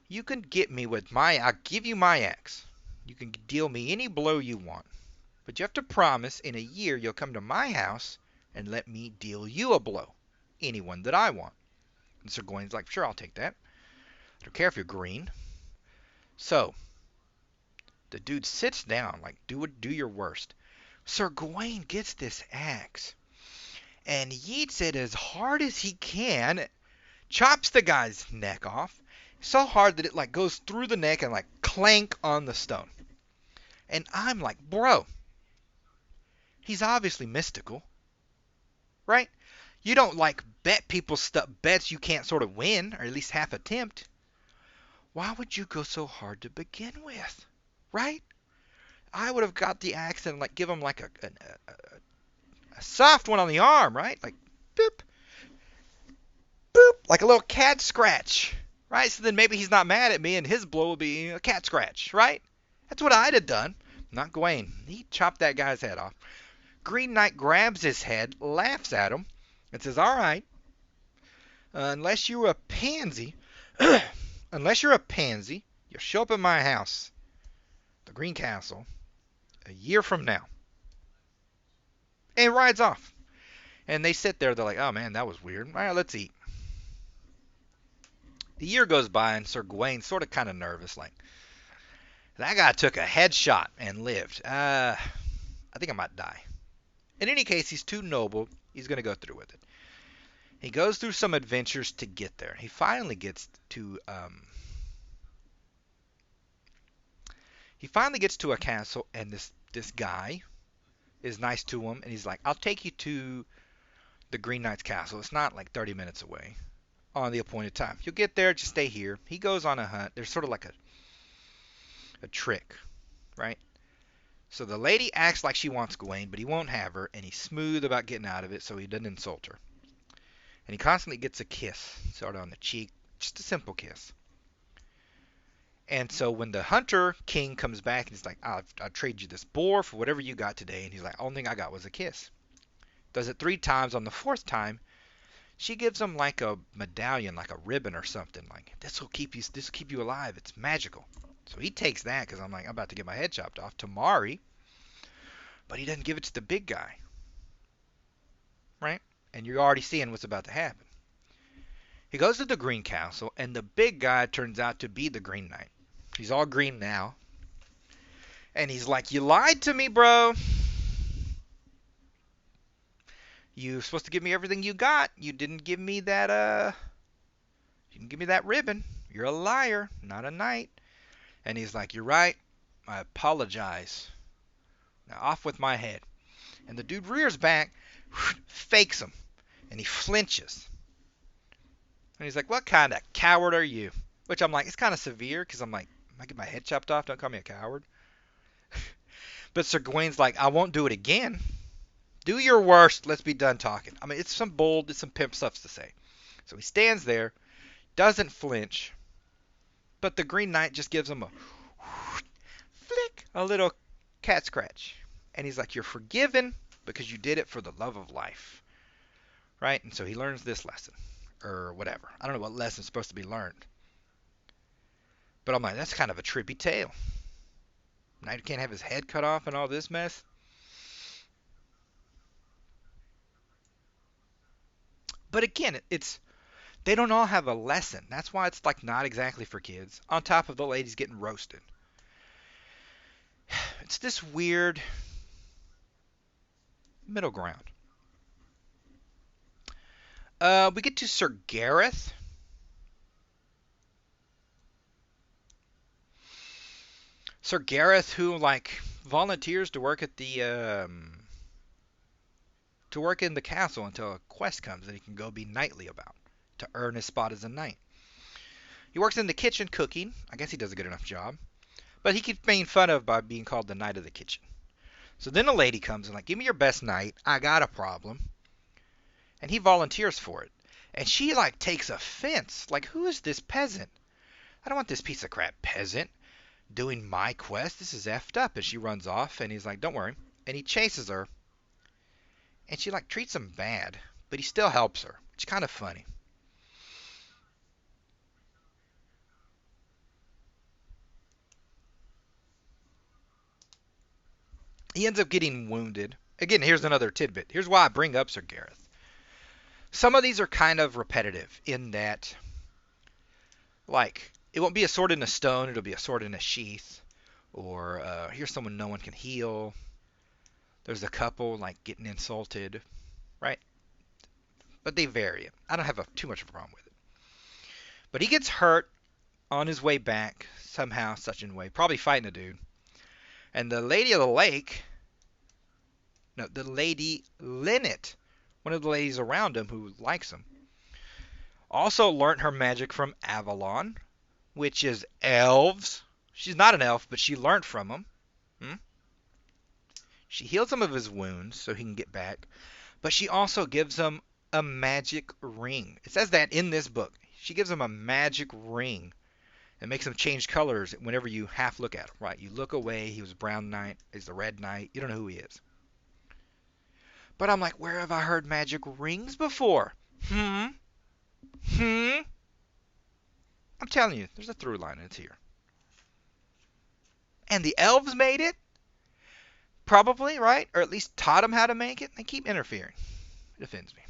you can get me with I'll give you my axe. You can deal me any blow you want. But you have to promise in a year you'll come to my house and let me deal you a blow. Anyone that I want. And Sir Gawain's like, sure, I'll take that. I don't care if you're green. So, the dude sits down, like, do your worst. Sir Gawain gets this axe and yeets it as hard as he can, chops the guy's neck off, so hard that it like goes through the neck and like clank on the stone. And I'm like, bro, he's obviously mystical, right? You don't like bet people stuff, bets you can't sort of win, or at least half attempt. Why would you go so hard to begin with, right? I would have got the axe and like give him like a soft one on the arm, right? Like, boop, boop, like a little cat scratch, right? So then maybe he's not mad at me and his blow will be a cat scratch, right? That's what I'd have done. Not Gawain. He chopped that guy's head off. Green Knight grabs his head, laughs at him, and says, all right, unless you're a pansy, you'll show up at my house, the Green Castle, a year from now. And rides off. And they sit there, they're like, oh man, that was weird. All right, let's eat. The year goes by, and Sir Gawain's sort of kind of nervous, like, that guy took a headshot and lived. I think I might die. In any case, he's too noble. He's going to go through with it. He goes through some adventures to get there. He finally gets to a castle, and this guy is nice to him, and he's like, I'll take you to the Green Knight's castle. It's not like 30 minutes away on the appointed time. You'll get there, just stay here. He goes on a hunt. There's sort of like a trick, right? So the lady acts like she wants Gawain, but he won't have her, and he's smooth about getting out of it so he doesn't insult her. And he constantly gets a kiss, sort of on the cheek, just a simple kiss. And so when the hunter king comes back and he's like, I'll trade you this boar for whatever you got today. And he's like, only thing I got was a kiss. Does it 3 times. On the 4th time, she gives him like a medallion, like a ribbon or something. Like, this will keep you alive. It's magical. So he takes that because I'm like, I'm about to get my head chopped off to Mari. But he doesn't give it to the big guy. Right? And you're already seeing what's about to happen. He goes to the Green Castle, and the big guy turns out to be the Green Knight. He's all green now. And he's like, you lied to me, bro. You were supposed to give me everything you got. You didn't give me that, ribbon. You're a liar, not a knight. And he's like, you're right. I apologize. Now off with my head. And the dude rears back, fakes him, and he flinches. And he's like, what kind of coward are you? Which I'm like, it's kind of severe, because I'm like, I get my head chopped off, don't call me a coward. But Sir Gawain's like, I won't do it again. Do your worst. Let's be done talking. I mean, it's some pimp stuff to say. So he stands there, doesn't flinch, but the Green Knight just gives him a flick, a little cat scratch. And he's like, you're forgiven because you did it for the love of life. Right? And so he learns this lesson. Or whatever. I don't know what lesson's supposed to be learned. But I'm like, that's kind of a trippy tale. Knight can't have his head cut off and all this mess. But again, it's they don't all have a lesson. That's why it's like not exactly for kids. On top of the ladies getting roasted. It's this weird middle ground. We get to Sir Gareth. Sir Gareth, who like volunteers to work at the to work in the castle until a quest comes that he can go be knightly about to earn his spot as a knight. He works in the kitchen cooking. I guess he does a good enough job. But he keeps being fun of by being called the knight of the kitchen. So then a lady comes and like, give me your best knight. I got a problem. And he volunteers for it. And she like takes offense. Like, who is this peasant? I don't want this piece of crap peasant doing my quest. This is effed up. And she runs off and he's like, don't worry. And he chases her. And she like treats him bad. But he still helps her. It's kind of funny. He ends up getting wounded. Again, here's another tidbit. Here's why I bring up Sir Gareth. Some of these are kind of repetitive in that, like, it won't be a sword in a stone, it'll be a sword in a sheath. Or here's someone no one can heal. There's a couple, like, getting insulted, right? But they vary it. I don't have too much of a problem with it. But he gets hurt on his way back, somehow, such a way, probably fighting a dude. And the Lady of the Lake, no, the Lady Linnet, one of the ladies around him who likes him, also learned her magic from Avalon, which is elves. She's not an elf, but she learned from them. She heals some of his wounds so he can get back, but she also gives him a magic ring. It says that in this book. She gives him a magic ring and makes him change colors whenever you half look at him. Right? You look away, he was a brown knight, he's the red knight. You don't know who he is. But I'm like, where have I heard magic rings before? I'm telling you, there's a through line and it's here. And the elves made it? Probably, right? Or at least taught them how to make it. They keep interfering. It offends me.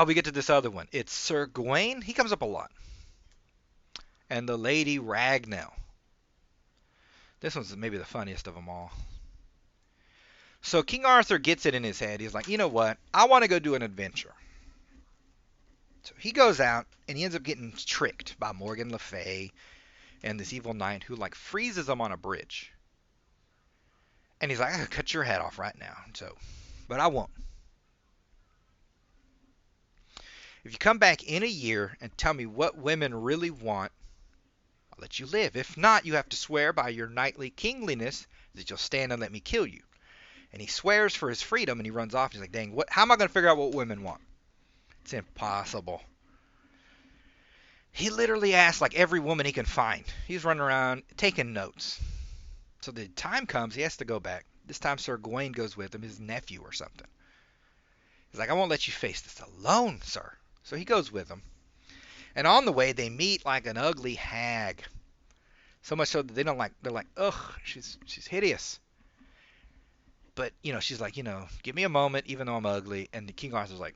We get to this other one. It's Sir Gawain. He comes up a lot. And the Lady Ragnell. This one's maybe the funniest of them all. So King Arthur gets it in his head. He's like, you know what? I want to go do an adventure. So he goes out and he ends up getting tricked by Morgan Le Fay and this evil knight who like freezes him on a bridge. And he's like, I could cut your head off right now. So, but I won't. If you come back in a year and tell me what women really want, I'll let you live. If not, you have to swear by your knightly kingliness that you'll stand and let me kill you. And he swears for his freedom and he runs off. He's like, dang, how am I going to figure out what women want? It's impossible. He literally asks like every woman he can find. He's running around taking notes. So the time comes, he has to go back. This time Sir Gawain goes with him, his nephew or something. He's like, I won't let you face this alone, sir. So he goes with him. And on the way, they meet like an ugly hag. So much so that they don't like, they're like, ugh, she's hideous. But, she's like, give me a moment, even though I'm ugly. And the King Arthur's like,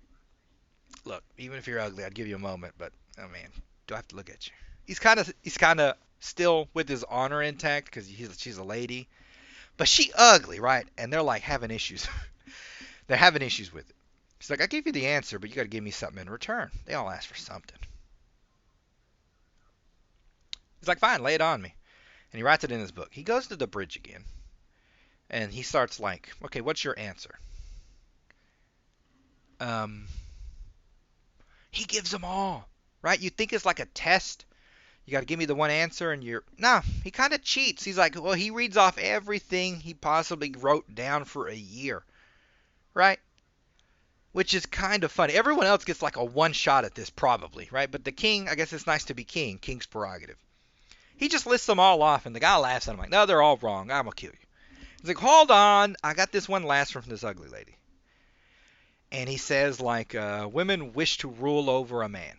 look, even if you're ugly, I'd give you a moment. But, oh man, do I have to look at you? He's kind of still with his honor intact because she's a lady. But she ugly, right? And they're like having issues. They're having issues with it. She's like, I gave you the answer, but you got to give me something in return. They all ask for something. He's like, fine, lay it on me. And he writes it in his book. He goes to the bridge again. And he starts like, okay, what's your answer? He gives them all, right? You think it's like a test You got to give me the one answer, and you're no. He kind of cheats. He's like, well, he reads off everything he possibly wrote down for a year, right? Which is kind of funny. Everyone else gets like a one shot at this, probably, right? But the king, I guess it's nice to be king. King's prerogative. He just lists them all off, and the guy laughs at him like, no, they're all wrong. I'm gonna kill you. He's like, hold on, I got this one last one from this ugly lady. And he says like, women wish to rule over a man.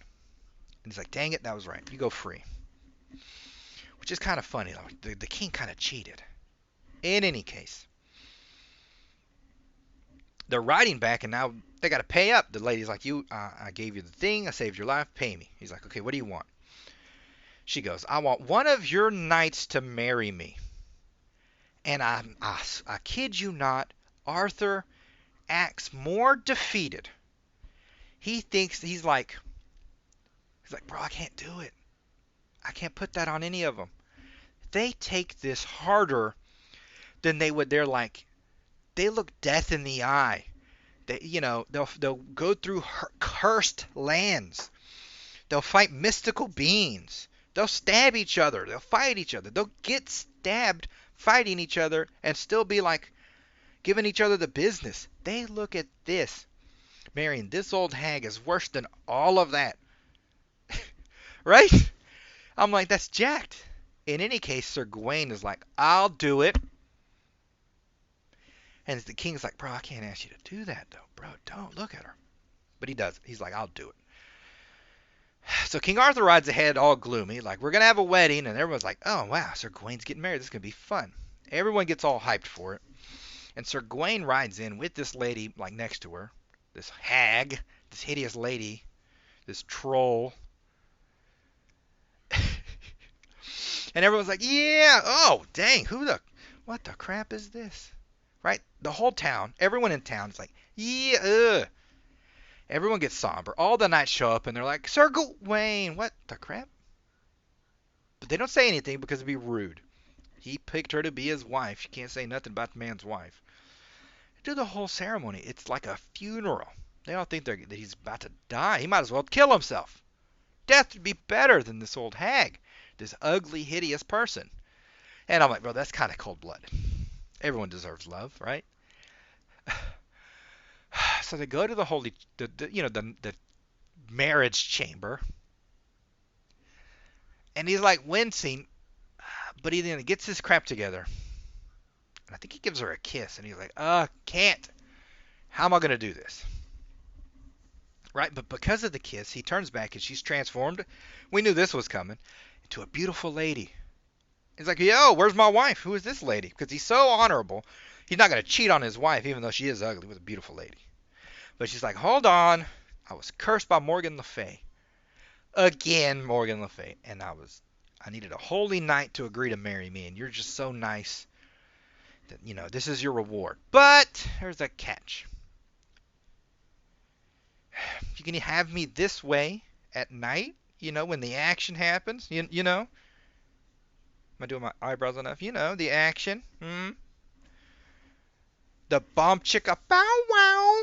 And he's like, dang it, that was right. You go free. Which is kind of funny, though. The king kind of cheated. In any case, they're riding back, and now they got to pay up. The lady's like, I gave you the thing. I saved your life. Pay me. He's like, okay, what do you want? She goes, I want one of your knights to marry me. And I kid you not, Arthur acts more defeated. He thinks, he's like, bro, I can't do it. I can't put that on any of them. They take this harder than they would. They're like, they look death in the eye. They'll go through cursed lands. They'll fight mystical beings. They'll stab each other. They'll fight each other. They'll get stabbed fighting each other and still be like giving each other the business. They look at this. Marrying this old hag is worse than all of that. Right? I'm like, that's jacked. In any case, Sir Gawain is like, I'll do it. And the king's like, bro, I can't ask you to do that, though. Bro, don't look at her. But he does. He's like, I'll do it. So King Arthur rides ahead all gloomy, like, we're going to have a wedding. And everyone's like, oh, wow, Sir Gawain's getting married. This is going to be fun. Everyone gets all hyped for it. And Sir Gawain rides in with this lady, like, next to her. This hag, this hideous lady, this troll. And everyone's like, yeah, oh, dang, what the crap is this? Right? The whole town, everyone in town is like, yeah, ugh. Everyone gets somber. All the knights show up and they're like, Sir Gawain, what the crap? But they don't say anything because it'd be rude. He picked her to be his wife. You can't say nothing about the man's wife. They do the whole ceremony. It's like a funeral. They all think that he's about to die. He might as well kill himself. Death would be better than this old hag. This ugly, hideous person. And I'm like, bro, that's kind of cold-blooded. Everyone deserves love, right? So they go to the marriage chamber, and he's like wincing, but he then gets his crap together. And I think he gives her a kiss, and he's like, can't. How am I going to do this? Right? But because of the kiss, he turns back, and she's transformed. We knew this was coming. Into a beautiful lady. He's like, yo, where's my wife? Who is this lady? Because he's so honorable. He's not going to cheat on his wife, even though she is ugly, with a beautiful lady. But she's like, hold on. I was cursed by Morgan Le Fay. Again, Morgan Le Fay. And I needed a holy knight to agree to marry me. And you're just so nice that, this is your reward. But there's a catch. You can have me this way at night, when the action happens, you know. Am I doing my eyebrows enough? The action. The bomb chicka bow wow.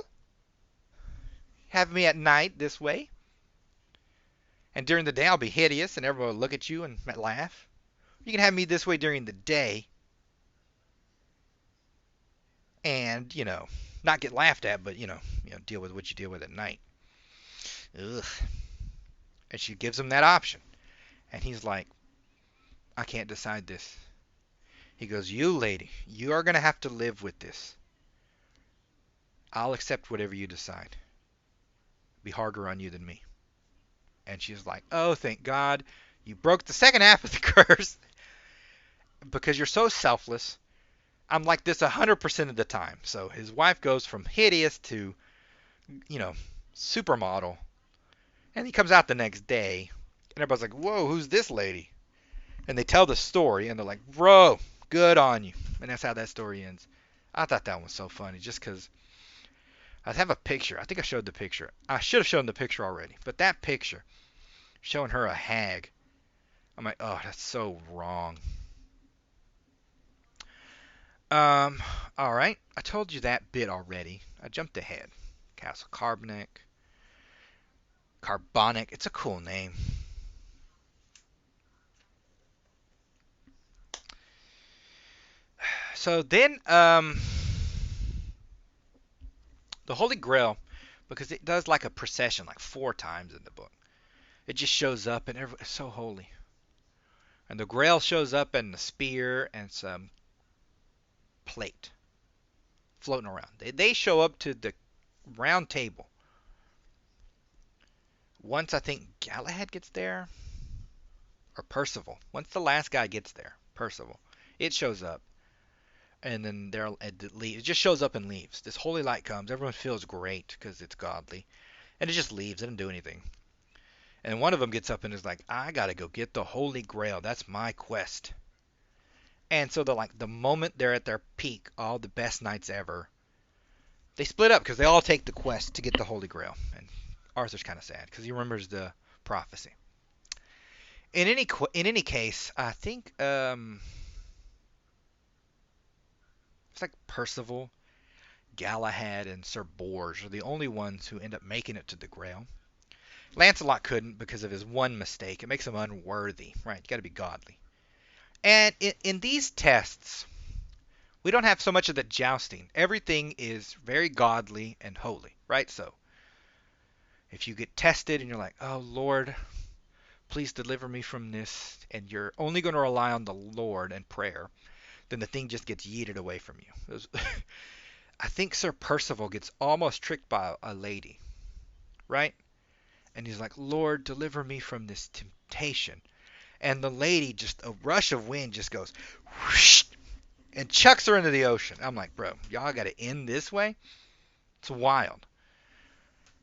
Have me at night this way. And during the day I'll be hideous and everyone will look at you and laugh. You can have me this way during the day. And, not get laughed at, but, deal with what you deal with at night. Ugh. And she gives him that option. And he's like, I can't decide this. He goes, you lady, you are going to have to live with this. I'll accept whatever you decide. Be harder on you than me. And she's like, oh, thank God. You broke the second half of the curse. Because you're so selfless. I'm like this 100% of the time. So his wife goes from hideous to, supermodel. And he comes out the next day. And everybody's like, whoa, who's this lady? And they tell the story. And they're like, bro, good on you. And that's how that story ends. I thought that one was so funny. Just because I have a picture. I think I showed the picture. I should have shown the picture already. But that picture, showing her a hag. I'm like, oh, that's so wrong. Alright. I told you that bit already. I jumped ahead. Castle Carbonic. It's a cool name. So then, the Holy Grail, because it does like a procession, like 4 times in the book. It just shows up, and it's so holy. And the Grail shows up, and the spear and some plate floating around. They show up to the round table. Once I think Galahad gets there, or Percival. Once the last guy gets there, Percival, it shows up, and then it just shows up and leaves. This holy light comes. Everyone feels great because it's godly, and it just leaves. It doesn't do anything. And one of them gets up and is like, "I gotta go get the Holy Grail. That's my quest." And so the moment they're at their peak, all the best knights ever, they split up because they all take the quest to get the Holy Grail. And Arthur's kind of sad because he remembers the prophecy. In any case, I think it's like Percival, Galahad, and Sir Bors are the only ones who end up making it to the Grail. Lancelot couldn't because of his one mistake. It makes him unworthy, right? You got to be godly. And in these tests, we don't have so much of the jousting. Everything is very godly and holy, right? So if you get tested and you're like, "Oh Lord, please deliver me from this," and you're only going to rely on the Lord and prayer, then the thing just gets yeeted away from you. I think Sir Percival gets almost tricked by a lady, right? And he's like, "Lord, deliver me from this temptation." And the lady, just a rush of wind just goes whoosh, and chucks her into the ocean. I'm like, bro, y'all got to end this way? It's wild.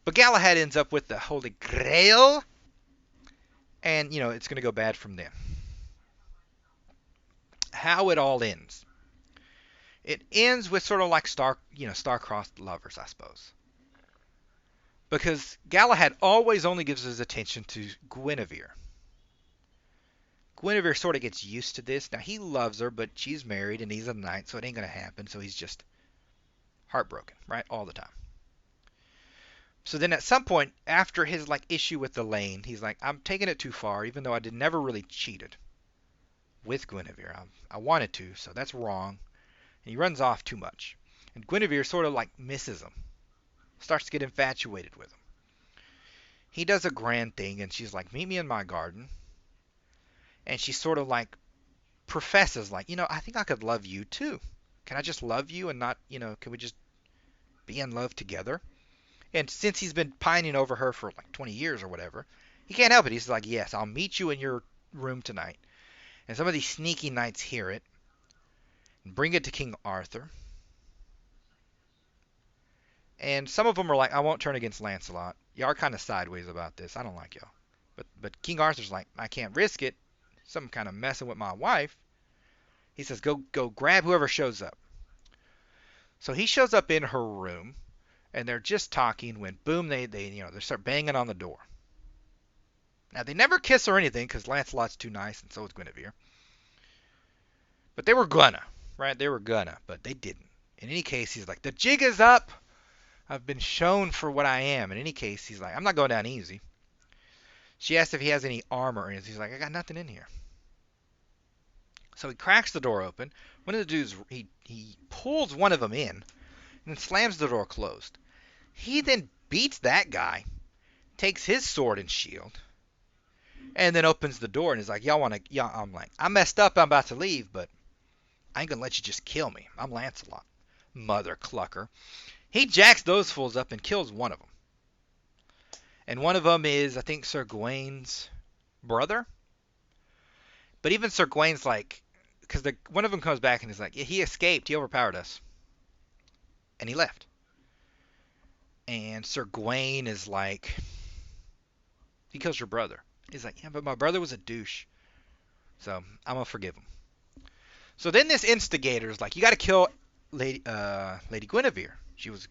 But Galahad ends up with the Holy Grail, and, it's going to go bad from there. How it all ends. It ends with sort of like star-crossed lovers, I suppose. Because Galahad always only gives his attention to Guinevere. Guinevere sort of gets used to this. Now, he loves her, but she's married and he's a knight, so it ain't going to happen. So he's just heartbroken, right? All the time. So then at some point, after his issue with Elaine, he's like, "I'm taking it too far, even though I never really cheated with Guinevere. I wanted to, so that's wrong." And he runs off too much. And Guinevere sort of misses him. Starts to get infatuated with him. He does a grand thing, and she's like, "Meet me in my garden." And she sort of professes, "I think I could love you too. Can I just love you and not, can we just be in love together?" And since he's been pining over her for 20 years or whatever, he can't help it. He's like, "Yes, I'll meet you in your room tonight." And some of these sneaky knights hear it and bring it to King Arthur. And some of them are like, "I won't turn against Lancelot. Y'all are kind of sideways about this. I don't like y'all." But King Arthur's like, "I can't risk it. Some kind of messing with my wife." He says, "Go grab whoever shows up." So he shows up in her room, and they're just talking when boom, they start banging on the door. Now they never kiss or anything because Lancelot's too nice, and so is Guinevere. But they were gonna, right? They were gonna, but they didn't. In any case, he's like, "The jig is up. I've been shown for what I am." In any case, he's like, "I'm not going down easy." She asks if he has any armor, and he's like, "I got nothing in here." So he cracks the door open. One of the dudes, he pulls one of them in, and then slams the door closed. He then beats that guy, takes his sword and shield, and then opens the door and is like, "Y'all, I'm like, I messed up. I'm about to leave, but I ain't gonna let you just kill me. I'm Lancelot, mother clucker." He jacks those fools up and kills one of them. And one of them is, I think, Sir Gawain's brother. But even Sir Gawain's because one of them comes back and is like, "Yeah, he escaped. He overpowered us, and he left." And Sir Gawain is like, "He kills your brother." He's like, "Yeah, but my brother was a douche, so I'm gonna forgive him." So then this instigator is like, "You got to kill Lady Guinevere. She was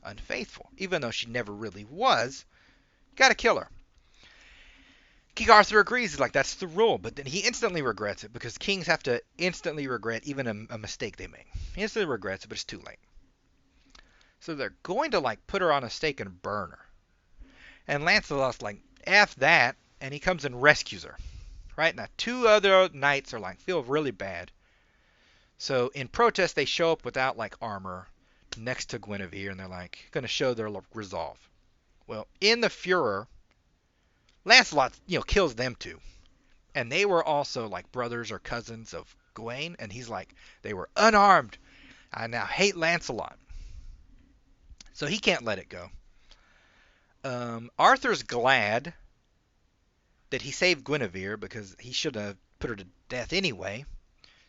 unfaithful, even though she never really was. You got to kill her." King Arthur agrees. He's like, "That's the rule," but then he instantly regrets it because kings have to instantly regret even a mistake they make. He instantly regrets it, but it's too late. So they're going to put her on a stake and burn her. And Lancelot's like, "F that," and he comes and rescues her. Right now, 2 other knights are feel really bad. So in protest, they show up without like armor next to Guinevere, and they're like going to show their resolve. Well, in the furor, Lancelot, kills them too, and they were also like brothers or cousins of Gawain, and he's like, they were unarmed. I now hate Lancelot, so he can't let it go. Arthur's glad that he saved Guinevere because he should have put her to death anyway.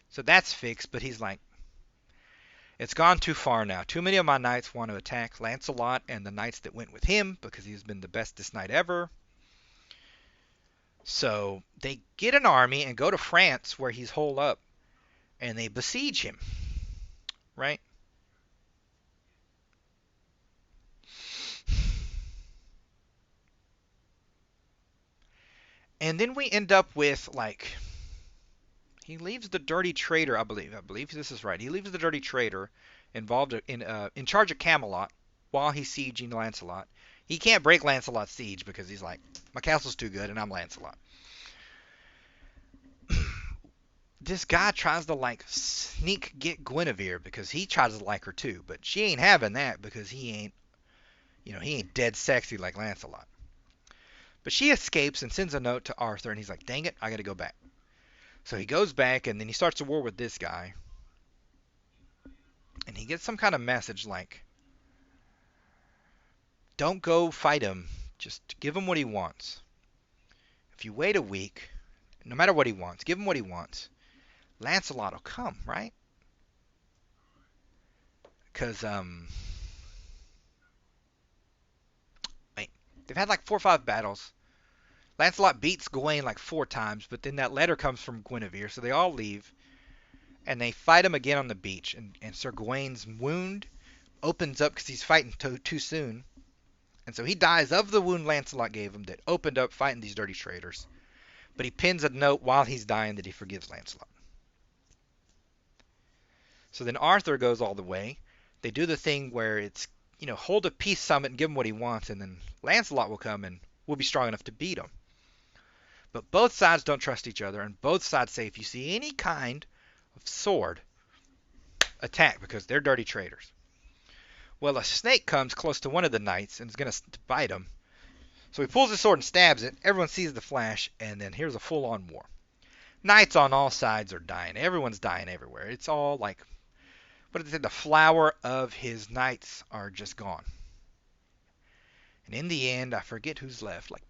So that's fixed, but he's like, it's gone too far now. Too many of my knights want to attack Lancelot and the knights that went with him because he's been the bestest knight ever. So they get an army and go to France where he's holed up, and they besiege him, right? And then we end up with like, he leaves the dirty traitor, I believe this is right. He leaves the dirty traitor involved in charge of Camelot while he's sieging Lancelot. He can't break Lancelot's siege because he's like, my castle's too good and I'm Lancelot. This guy tries to like sneak get Guinevere because he tries to like her too, but she ain't having that because he ain't dead sexy like Lancelot. But she escapes and sends a note to Arthur, and he's like, dang it, I gotta go back. So he goes back, and then he starts a war with this guy. And he gets some kind of message like, don't go fight him, just give him what he wants. If you wait a week, no matter what he wants, give him what he wants, Lancelot will come, right? Because, wait, they've had like 4 or 5 battles. Lancelot beats Gawain like 4 times, but then that letter comes from Guinevere, so they all leave. And they fight him again on the beach. And Sir Gawain's wound opens up because he's fighting too soon. And so he dies of the wound Lancelot gave him that opened up fighting these dirty traitors. But he pins a note while he's dying that he forgives Lancelot. So then Arthur goes all the way. They do the thing where it's, hold a peace summit and give him what he wants, and then Lancelot will come and we'll be strong enough to beat him. But both sides don't trust each other, and both sides say if you see any kind of sword, attack because they're dirty traitors. Well, a snake comes close to one of the knights and is going to bite him. So he pulls his sword and stabs it. Everyone sees the flash, and then here's a full-on war. Knights on all sides are dying. Everyone's dying everywhere. It's all like, what did they say? The flower of his knights are just gone. And in the end, I forget who's left. Like,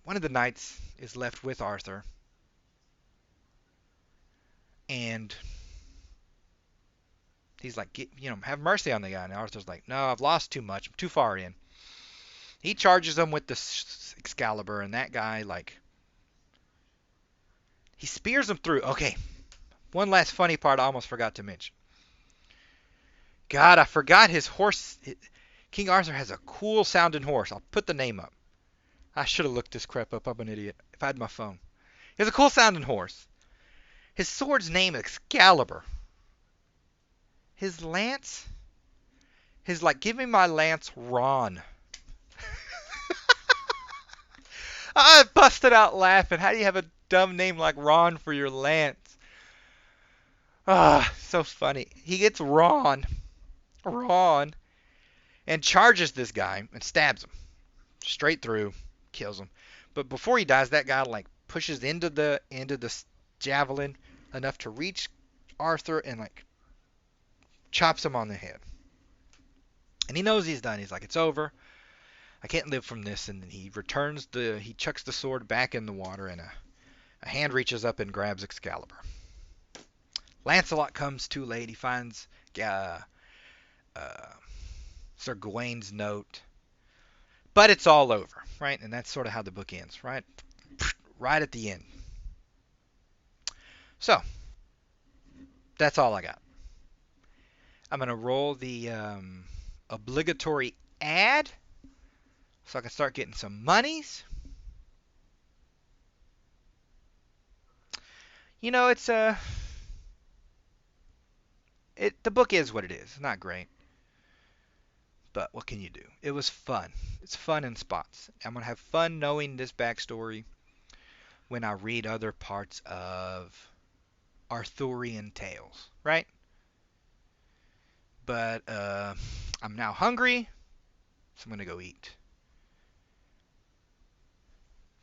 one of the knights is left with Arthur. And he's like, have mercy on the guy. And Arthur's like, no, I've lost too much. I'm too far in. He charges him with the Excalibur, and that guy, like, he spears him through. Okay, one last funny part I almost forgot to mention. God, I forgot his horse. King Arthur has a cool sounding horse. I'll put the name up. I should have looked this crap up. I'm an idiot. If I had my phone. He has a cool sounding horse. His sword's name is Excalibur. His lance, like, give me my lance, Ron. I busted out laughing. How do you have a dumb name like Ron for your lance? Ah, so funny. He gets Ron, and charges this guy and stabs him straight through, kills him. But before he dies, that guy like pushes into the javelin enough to reach Arthur and like chops him on the head. And he knows he's done. He's like, it's over. I can't live from this. And then he chucks the sword back in the water, and a hand reaches up and grabs Excalibur. Lancelot comes too late. He finds Sir Gawain's note. But it's all over, right? And that's sort of how the book ends, right? Right at the end. So, that's all I got. I'm going to roll the obligatory ad so I can start getting some monies. It's the book is what it is. It's not great. But what can you do? It was fun. It's fun in spots. I'm going to have fun knowing this backstory when I read other parts of Arthurian tales, right? But I'm now hungry, so I'm going to go eat.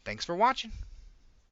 Thanks for watching.